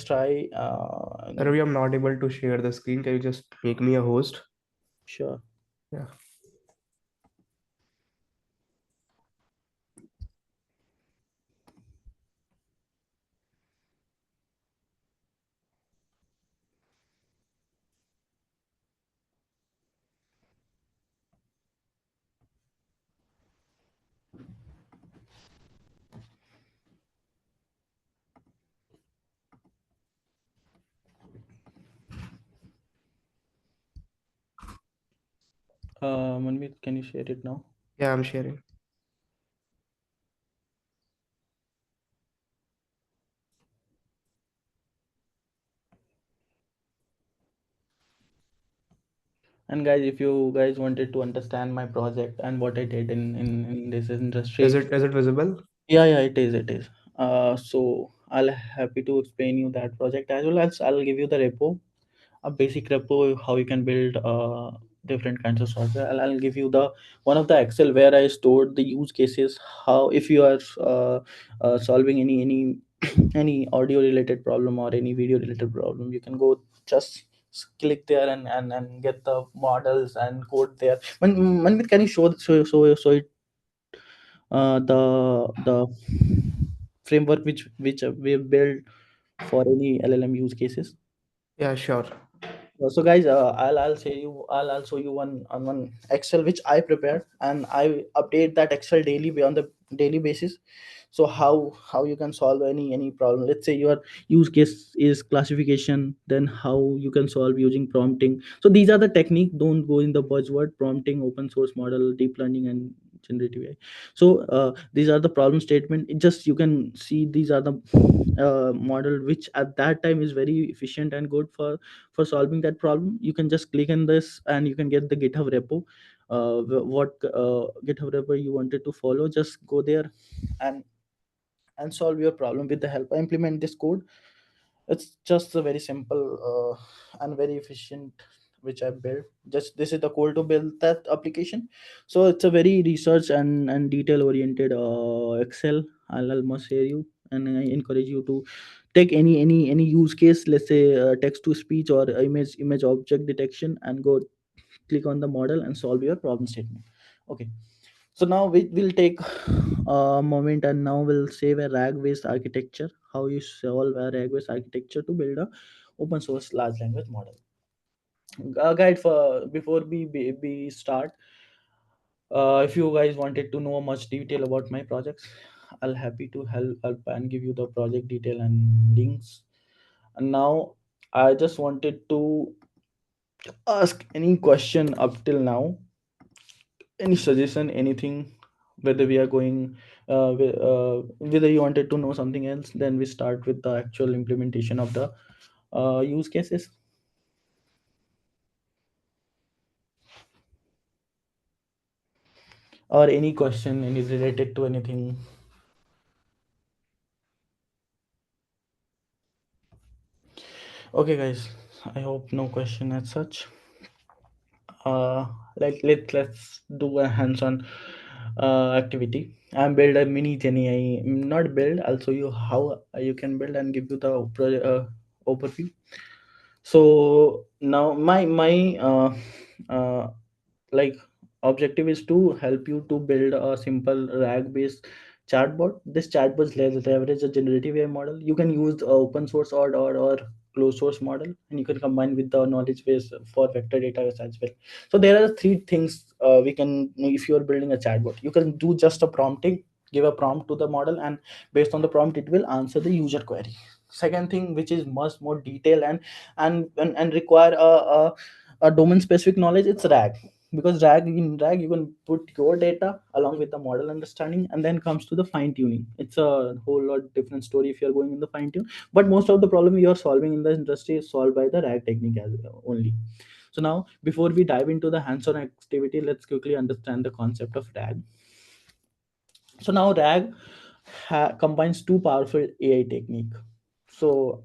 try, Ravi, I'm not able to share the screen. Can you just make me a host? sure. Yeah. Manmeet, can you share it now? Yeah, I'm sharing. And guys, if you guys wanted to understand my project and what I did in this Is industry, it visible? yeah, yeah, it is, it is. So I'll happy to explain you that project, as well as I'll give you the repo, a basic repo, how you can build different kinds of software. I'll give you the one of the Excel where I stored the use cases. How if you are solving any any audio related problem or any video related problem, you can go just click there and get the models and code there. Manmeet, can you show it the framework which we have built for any LLM use cases? Yeah, sure. So guys, I'll show you one on one Excel which I prepared, and I update that Excel daily on the daily basis. So how you can solve any problem. Let's say your use case is classification, then how you can solve using prompting. So these are the technique. Don't go in the buzzword prompting, open source model, deep learning, and generative AI. So these are the problem statement. It just you can see these are the model which at that time is very efficient and good for solving that problem. You can just click on this and you can get the GitHub repo. What GitHub repo you wanted to follow, just go there and solve your problem with the help. I implement this code. It's just a very simple and very efficient which I built. Just this is the code to build that application. So it's a very research and detail oriented Excel. I'll must share you, and I encourage you to take any use case. Let's say text to speech or image object detection, and go click on the model and solve your problem statement. Okay, so now we will take a moment, and now we'll save a RAG based architecture. How you solve a RAG based architecture to build a open source large language model. Guide for before we start. If you guys wanted to know much detail about my projects, I'll happy to help and give you the project detail and links. And now I just wanted to ask any question up till now, any suggestion, anything, whether we are going whether you wanted to know something else, then we start with the actual implementation of the use cases, or any question any related to anything. Okay guys, I hope no question as such. uh let's do a hands-on activity. I'm build a mini Gen AI, not build, I'll show you how you can build and give you the overview. So now my uh, like objective is to help you to build a simple RAG based chatbot. This chatbot leverage a generative AI model. You can use open source or closed source model, and you can combine with the knowledge base for vector data as well. So there are three things we can. If you are building a chatbot, you can do just a prompting, give a prompt to the model, and based on the prompt it will answer the user query. Second thing, which is much more detailed and require a domain specific knowledge, it's RAG. Because RAG you can put your data along with the model understanding, and then comes to the fine tuning. It's a whole lot different story if you're going in the fine tune. But most of the problem you are solving in the industry is solved by the RAG technique as only. So now before we dive into the hands-on activity, let's quickly understand the concept of RAG. So now RAG combines two powerful AI technique. So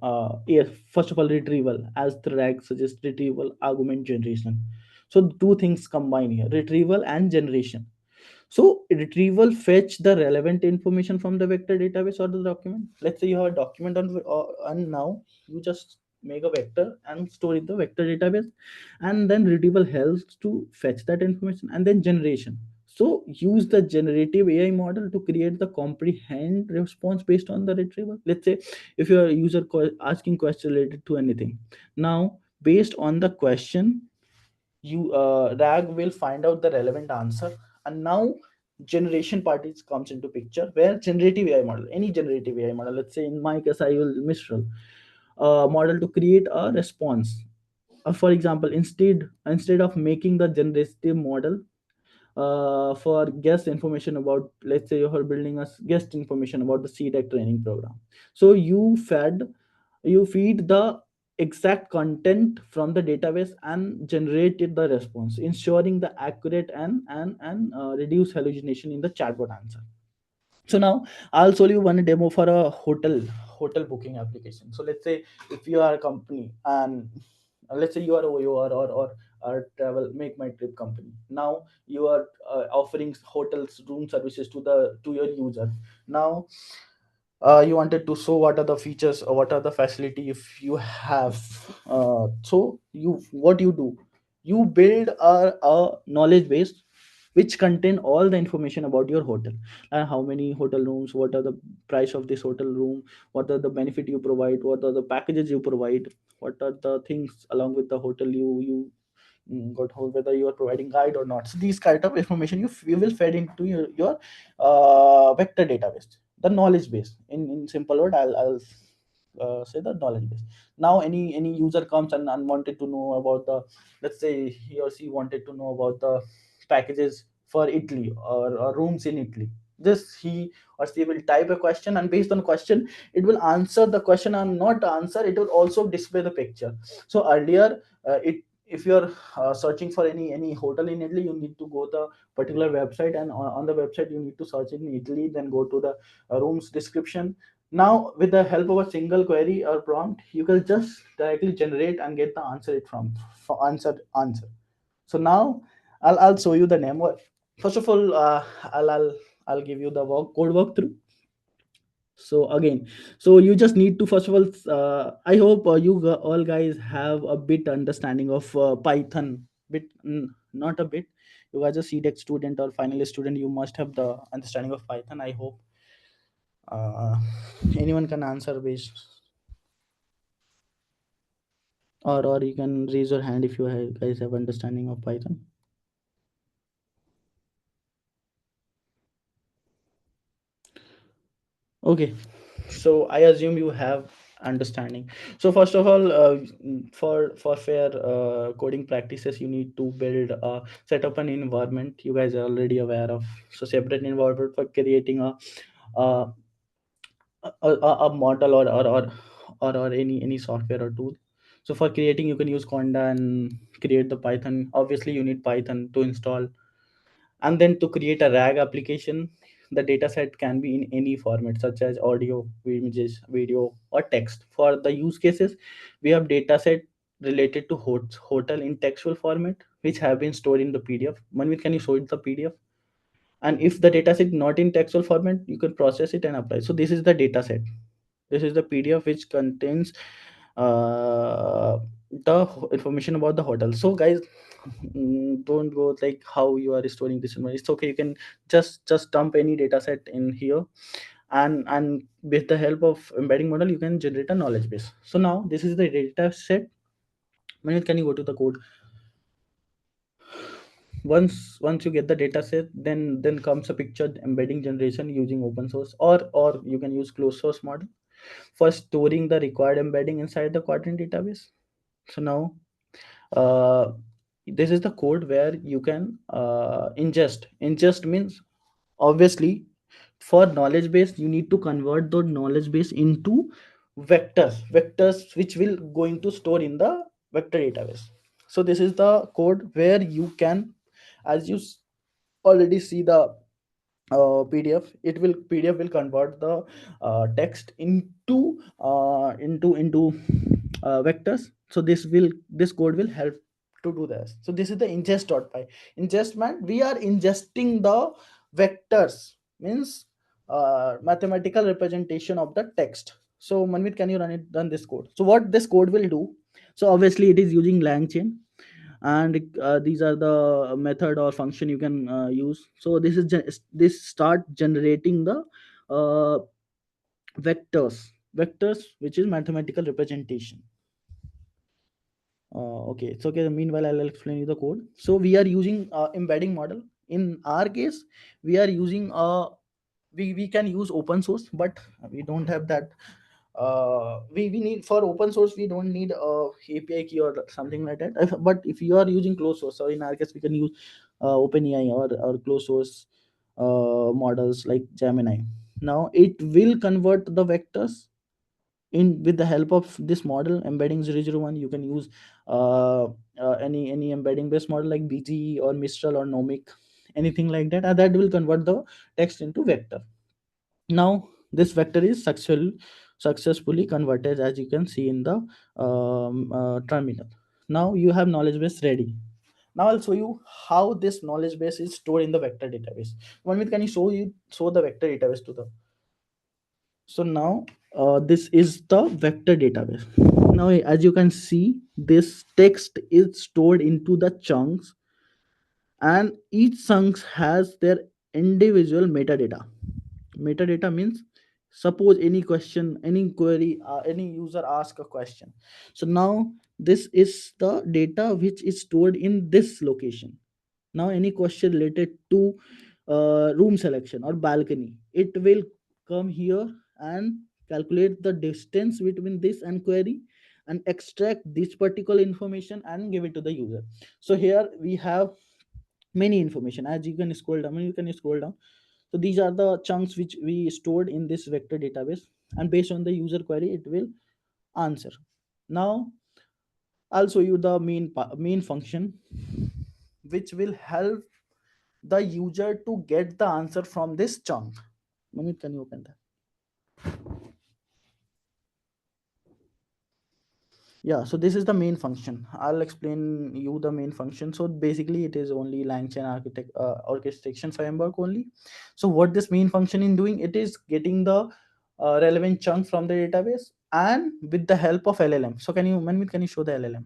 yes, first of all, retrieval, as the RAG suggests, retrieval argument generation. So two things combine here: retrieval and generation. So retrieval fetch the relevant information from the vector database or the document. Let's say you have a document on now you just make a vector and store in the vector database, and then retrieval helps to fetch that information. And then generation. So use the generative AI model to create the comprehend response based on the retrieval. Let's say if your user asking question related to anything, now based on the question, you RAG will find out the relevant answer. And now generation parties comes into picture, where generative AI model, any generative AI model, let's say in my case I will Mistral model, to create a response. for example, instead of making the generative model for guest information about, let's say you're building a guest information about the CDEC training program, so you feed the exact content from the database and generated the response, ensuring the accurate and reduce hallucination in the chatbot answer. So now I'll show you one demo for a hotel booking application. So let's say if you are a company, and let's say you are OYO or travel make my trip company. Now you are offering hotels room services to your user. Now you wanted to show what are the features or what are the facility if you have. So you what you do, you build a knowledge base which contain all the information about your hotel, and how many hotel rooms, what are the price of this hotel room, what are the benefit you provide, what are the packages you provide, what are the things along with the hotel you got hold, whether you are providing guide or not. So these kind of information you will fed into your vector database, the knowledge base. In simple word, I'll say the knowledge base. Now any user comes and wanted to know about the, let's say he or she wanted to know about the packages for Italy, or rooms in Italy. This he or she will type a question, and based on question it will answer the question, and not answer, it will also display the picture. So earlier, it if you're searching for any hotel in Italy, you need to go the particular website, and on the website you need to search in Italy, then go to the rooms description. Now with the help of a single query or prompt, you can just directly generate and get the answer it from for answer. So now I'll show you the demo. First of all, I'll give you the code walkthrough. So again, so you just need to, first of all, I hope all guys have a bit understanding of Python. Not a bit. You guys a CDEC student or final student, you must have the understanding of Python, I hope. uh, Anyone can answer based, or you can raise your hand if you guys have understanding of Python. Okay, so I assume you have understanding. So first of all, for fair coding practices, you need to build set up an environment. You guys are already aware of. So separate environment for creating a, a model, or any software or tool. So for creating, you can use conda and create the Python. Obviously you need Python to install. And then to create a RAG application, the dataset can be in any format, such as audio, images, video, or text. For the use cases, we have dataset related to hotel in textual format, which have been stored in the PDF. Manvit, can you show it the PDF? And if the dataset not in textual format, you can process it and apply. So this is the dataset. This is the PDF which contains information about the hotel. So guys, don't go like how you are storing this information. It's okay, you can just dump any data set in here, and with the help of embedding model you can generate a knowledge base. So now this is the data set. Manoj, can you go to the code? Once you get the data set, then comes a picture embedding generation using open source, or you can use closed source model for storing the required embedding inside the quadrant database. So now, uh, this is the code where you can ingest means, obviously, for knowledge base you need to convert the knowledge base into vectors which will going to store in the vector database. So this is the code where you can, as you already see the PDF, PDF will convert the text into vectors. So this code will help to do this. So this is the ingest.py. Ingest man, we are ingesting the vectors, means mathematical representation of the text. So Manvit, can you run this code? So what this code will do, so obviously it is using LangChain, and these are the method or function you can use. So this start generating the uh, vectors which is mathematical representation. Okay, it's okay, meanwhile I'll explain you the code. So we are using embedding model. In our case, we are using we can use open source, but we don't have that We need for open source, we don't need a API key or something like that. But if you are using closed source, or in our case we can use OpenAI or closed source models like Gemini. Now it will convert the vectors in with the help of this model embedding 001. You can use any embedding based model like BGE or Mistral or Nomic, anything like that, and that will convert the text into vector. Now this vector is successfully converted, as you can see in the terminal. Now you have knowledge base ready. Now I'll show you how this knowledge base is stored in the vector database. One minute, can you show the vector database to the. So now this is the vector database. Now as you can see, this text is stored into the chunks, and each chunks has their individual metadata. Metadata means, suppose any question, any query, any user ask a question. So now this is the data which is stored in this location. Now any question related to room selection or balcony, it will come here and calculate the distance between this and query, and extract this particular information and give it to the user. So here we have many information. As you can scroll down, you can scroll down. So these are the chunks which we stored in this vector database, and based on the user query it will answer. Now I'll show you the main function which will help the user to get the answer from this chunk. Manit, can you open that? Yeah, so this is the main function. I'll explain you the main function. So basically it is only langchain orchestration framework only. So what this main function in doing, it is getting the relevant chunk from the database, and with the help of LLM. So can you, Manmeet, can you show the LLM?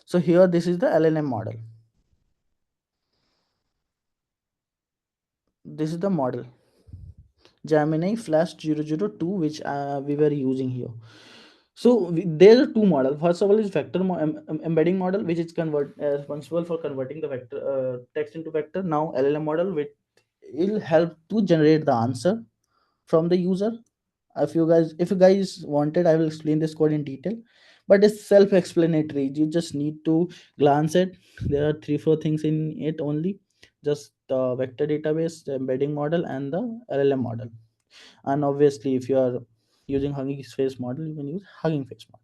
So here this is the LLM model. This is the model Gemini Flash 002, which we were using here. So there are two models. First of all is vector embedding model, which is responsible for converting the vector text into vector. Now LLM model, which will help to generate the answer from the user. If you guys wanted, I will explain this code in detail, but it's self-explanatory. You just need to glance it. There are 3-4 things in it only, just the vector database, the embedding model, and the LLM model. And obviously if you are using Hugging Face model, you can use Hugging Face model.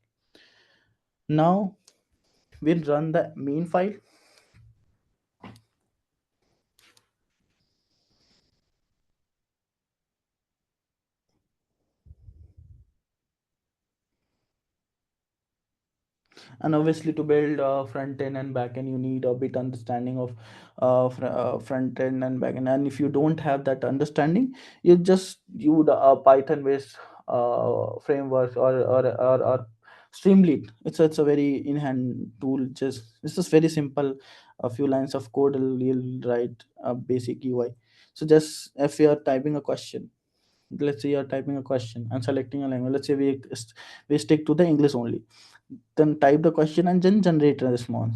Now we'll run the main file. And obviously to build front end and back end, you need a bit understanding of front end and back end. And if you don't have that understanding, you just use a Python based framework or Streamlit. It's a very in hand tool. Just it's just very simple. A few lines of code, you'll write a basic UI. So just if you are typing a question, let's say you're typing a question and selecting a language, let's say we stick to the English only, then type the question and then generate a response.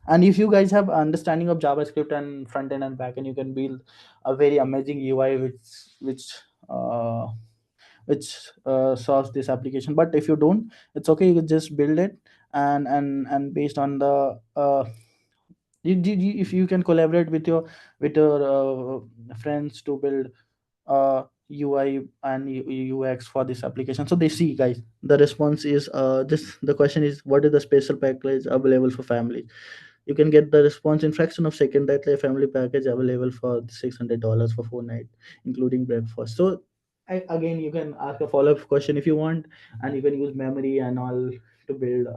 And if you guys have understanding of JavaScript and front end and back end, you can build a very amazing UI uh, which solves this application. But if you don't, it's okay, you can just build it, and based on the if you can collaborate with your friends to build UI and UX for this application. So they see, guys, the response is this. The question is, what is the special package available for family? You can get the response in fraction of second that a family package available for $600 for 4 nights, including breakfast. So again, you can ask a follow-up question if you want, and you can use memory and all to build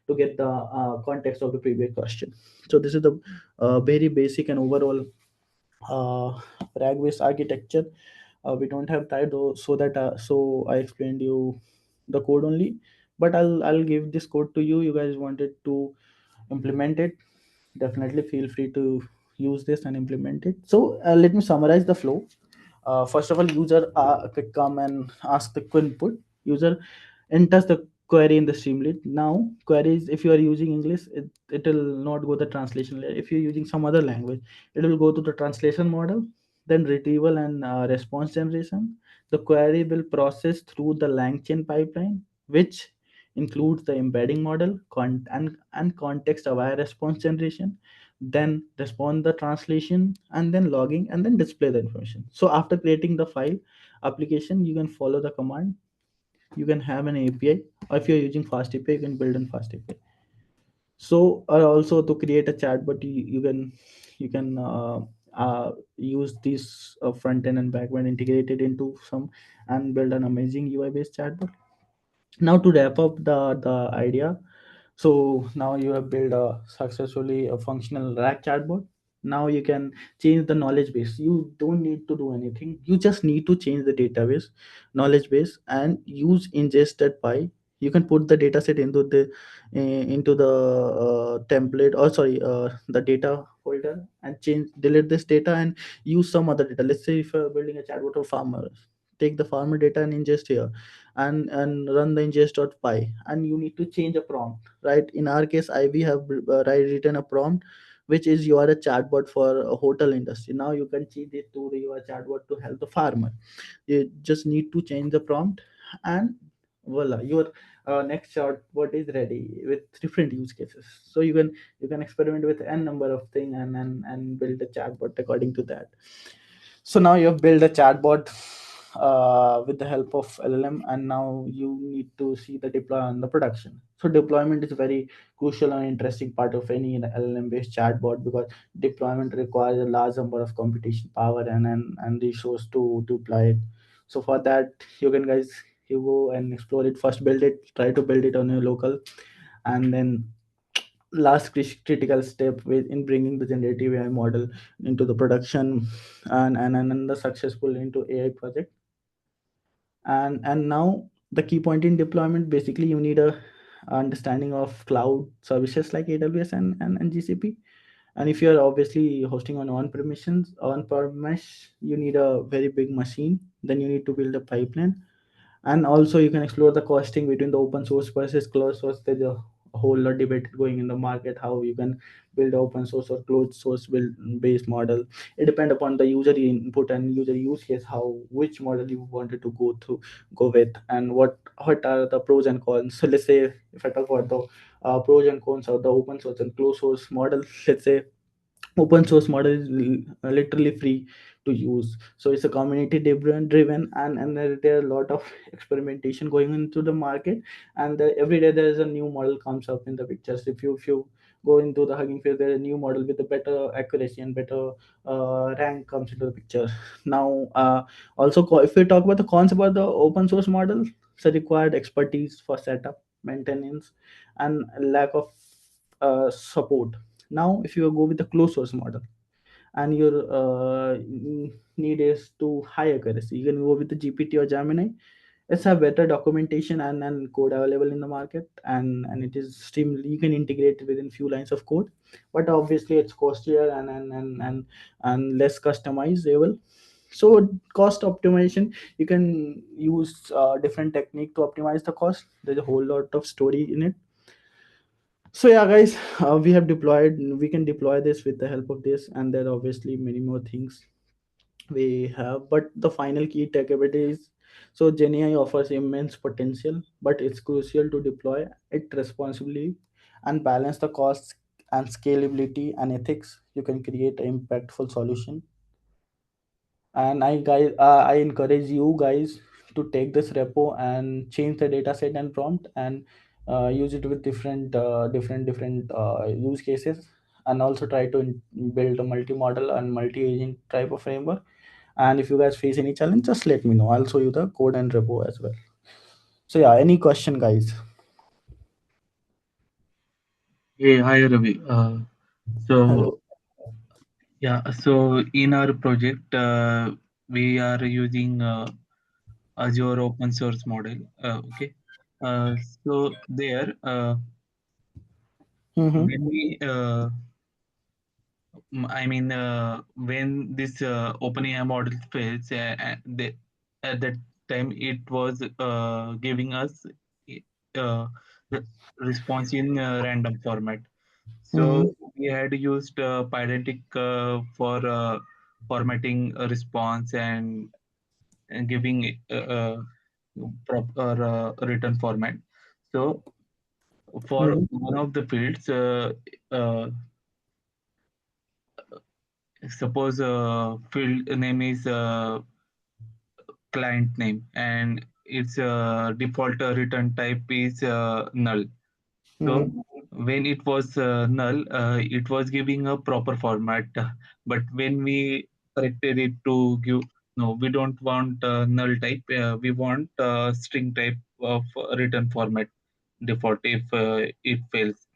to get the context of the previous question. So this is the very basic and overall rag based architecture. We don't have time though, so I explained you the code only, but I'll give this code to you. You guys wanted to implement it, definitely feel free to use this and implement it. So let me summarize the flow. First of all, user could come and ask the input. User enters the query in the Streamlit. Now queries, if you are using English, it will not go the translation layer. If you're using some other language, it will go to the translation model, then retrieval and response generation, The query will process through the LangChain pipeline, which includes the embedding model and context aware response generation, then respond the translation, and then logging, and then display the information. So after creating the file application, you can follow the command. You can have an API, or if you're using fast API, you can build in fast API. So also to create a chatbot, you can use this front end and back end integrated into some and build an amazing UI based chatbot. Now to wrap up the idea, so now you have built a successfully a functional rack chatbot. Now you can change the knowledge base. You don't need to do anything. You just need to change the database, knowledge base, and use ingested py. You can put the data set into the template, or sorry, the data folder, and change delete this data and use some other data. Let's say if you're building a chatbot of farmers, take the farmer data and ingest here, and run the ingest.py, and you need to change a prompt, right? In our case, we have written a prompt which is you are a chatbot for a hotel industry. Now you can change it to your chatbot to help the farmer. You just need to change the prompt, and voila, your next chatbot is ready with different use cases. So you can experiment with n number of things, and build a chatbot according to that. So now you have built a chatbot with the help of LLM, and now you need to see the deploy on the production. So deployment is a very crucial and interesting part of any LLM based chatbot, because deployment requires a large number of computation power and resource to deploy it. So for that, you can guys, you go and explore it. First build it, try to build it on your local, and then last critical step in bringing the generative AI model into the production, and the successful into AI project. And now the key point in deployment, basically you need a understanding of cloud services like AWS and GCP. And if you're obviously hosting on premise, you need a very big machine. Then you need to build a pipeline, and also you can explore the costing between the open source versus closed source. There's a whole lot debate going in the market how you can build open source or closed source build based model. It depends upon the user input and user use case, how which model you wanted to go with, and what are the pros and cons. So let's say if I talk about the pros and cons of the open source and closed source model, let's say open source model is literally free to use, so it's a community driven, and there are a lot of experimentation going into the market, and every day there is a new model comes up in the pictures. If you go into the Hugging Face, there's a new model with a better accuracy and better rank comes into the picture. Now also if we talk about the cons about the open source model, it's a required expertise for setup, maintenance, and lack of support. Now if you go with the closed source model, and your need is to high accuracy, you can go with the GPT or Gemini. It's a better documentation and code available in the market, and it is stream, you can integrate it within few lines of code. But obviously it's costlier and less customizable. So cost optimization, you can use different technique to optimize the cost. There's a whole lot of story in it. So yeah guys, we can deploy this with the help of this, and there are obviously many more things we have, but the final key takeaway is, so GenAI offers immense potential, but it's crucial to deploy it responsibly and balance the costs and scalability and ethics. You can create an impactful solution. And I encourage you guys to take this repo and change the data set and prompt, and use it with different use cases, and also try to build a multi-model and multi-agent type of framework. And if you guys face any challenge, just let me know. I'll show you the code and repo as well. So yeah, any question guys? Hey, hi Ravi. Hello. So yeah, so in our project, we are using Azure open source model. Okay. So there, Mm-hmm. when we, when this OpenAI model fails, at that time it was giving us uh, re- response in random format. Mm-hmm. So we had used Pydantic for formatting a response, giving proper written format. So for Mhm. one of the fields, uh, suppose field name is client name, and its default return type is null. So Mhm. when it was null, it was giving a proper format. But when we corrected it to give, no, we don't want null type. We want string type of return format default if it fails.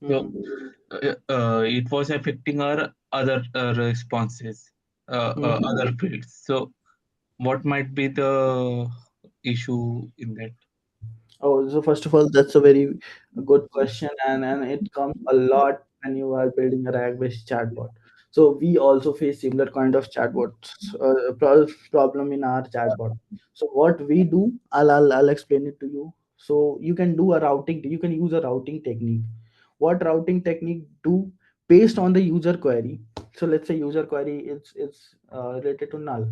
So Mhm. it was affecting our other responses, Mhm. other fields. So what might be the issue in that? Oh, so first of all, that's a very good question, and it comes a lot when you are building a RAG-based chatbot. So we also face similar kind of chatbots problem in our chatbot. So what we do, I'll explain it to you. So you can do a routing. You can use a routing technique. What routing technique do based on the user query? So let's say user query it's related to null,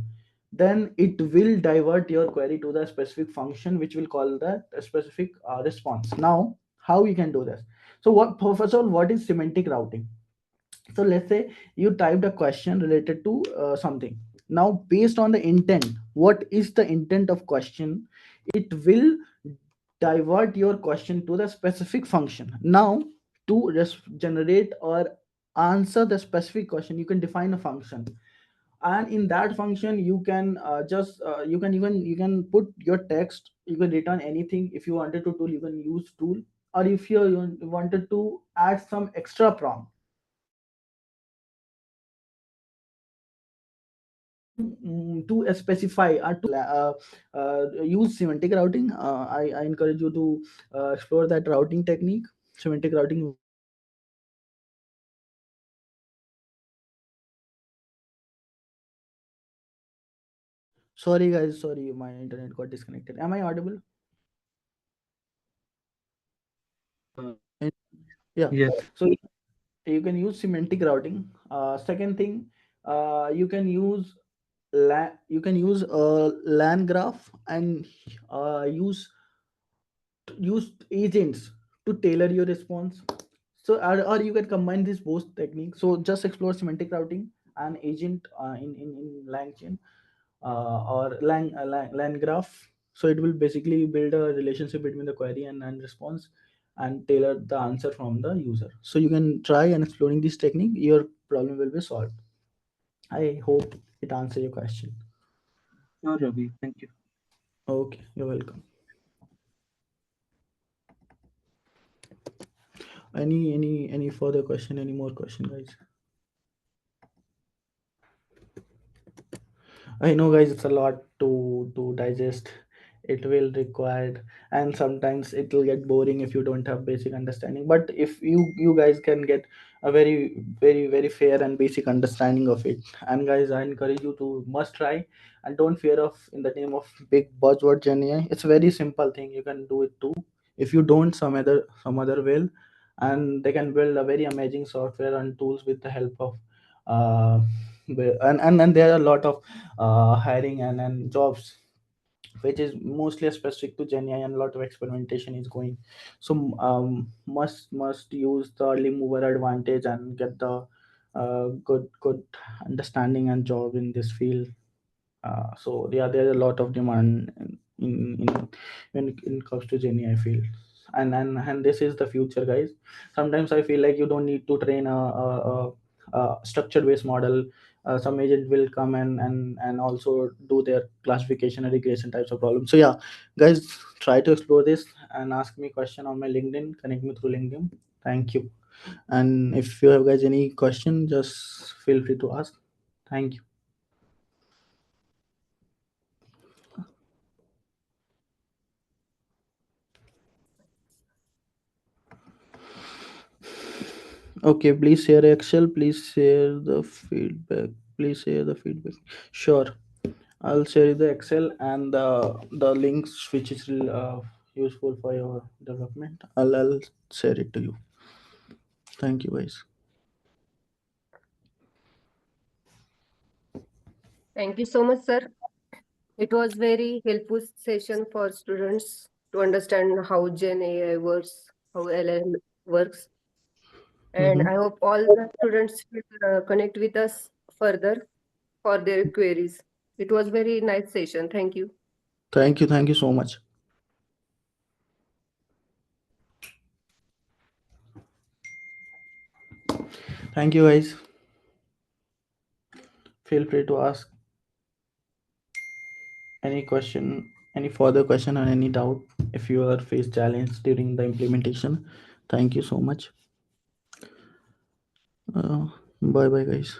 then it will divert your query to the specific function which will call that a specific response. Now how you can do this? So what, first of all, what is semantic routing? So let's say you typed a question related to something. Now based on the intent, what is the intent of question, it will divert your question to the specific function. Now to generate or answer the specific question, you can define a function, and in that function you can just you can even you can put your text, you can return anything. If you wanted to tool, you can use tool, or if you wanted to add some extra prompt to specify or to use semantic routing, I encourage you to explore that routing technique. Semantic routing. Sorry guys, sorry, my internet got disconnected. Am I audible? Uh, Yeah. yes, So you can use semantic routing. Second thing, you can use you can use a LAN graph and use agents to tailor your response. So or you can combine these both techniques. So just explore semantic routing and agent in LangChain or LAN graph. So it will basically build a relationship between the query and response and tailor the answer from the user. So you can try and exploring this technique, your problem will be solved. I hope it answer your question. sure, Ravi. Thank you. Okay, you're welcome. Any further question? Any more question, guys? I know, guys, it's a lot to digest. It will require, and sometimes it will get boring if you don't have basic understanding. But if you guys can get a very fair and basic understanding of it, and guys, I encourage you to must try, and don't fear of in the name of big buzzword Gen AI. It's a very simple thing. You can do it too. If you don't, some other will, and they can build a very amazing software and tools with the help of uh, and there are a lot of hiring and jobs which is mostly specific to Gen AI, and a lot of experimentation is going. So must use the early mover advantage and get the good understanding and job in this field. So yeah, there's a lot of demand in when it comes to Gen AI field, and this is the future, guys. Sometimes I feel like you don't need to train a structured based model. Some agent will come and also do their classification and regression types of problems. So yeah, guys, try to explore this and ask me question on my LinkedIn. Connect me through LinkedIn. Thank you. And if you have guys any question, just feel free to ask. Thank you. Okay, please share Excel. Please share the feedback. Please share the feedback. Sure, I'll share the Excel and the links which is useful for your development. I'll share it to you. Thank you, guys. Thank you so much, sir. It was very helpful session for students to understand how Gen AI works, how LLM works. And Mhm. I hope all the students will connect with us further for their queries. It was very nice session. Thank you. Thank you so much. Thank you, guys. Feel free to ask any question, any further question, or any doubt if you are face challenge during the implementation. Thank you so much. Bye bye, guys.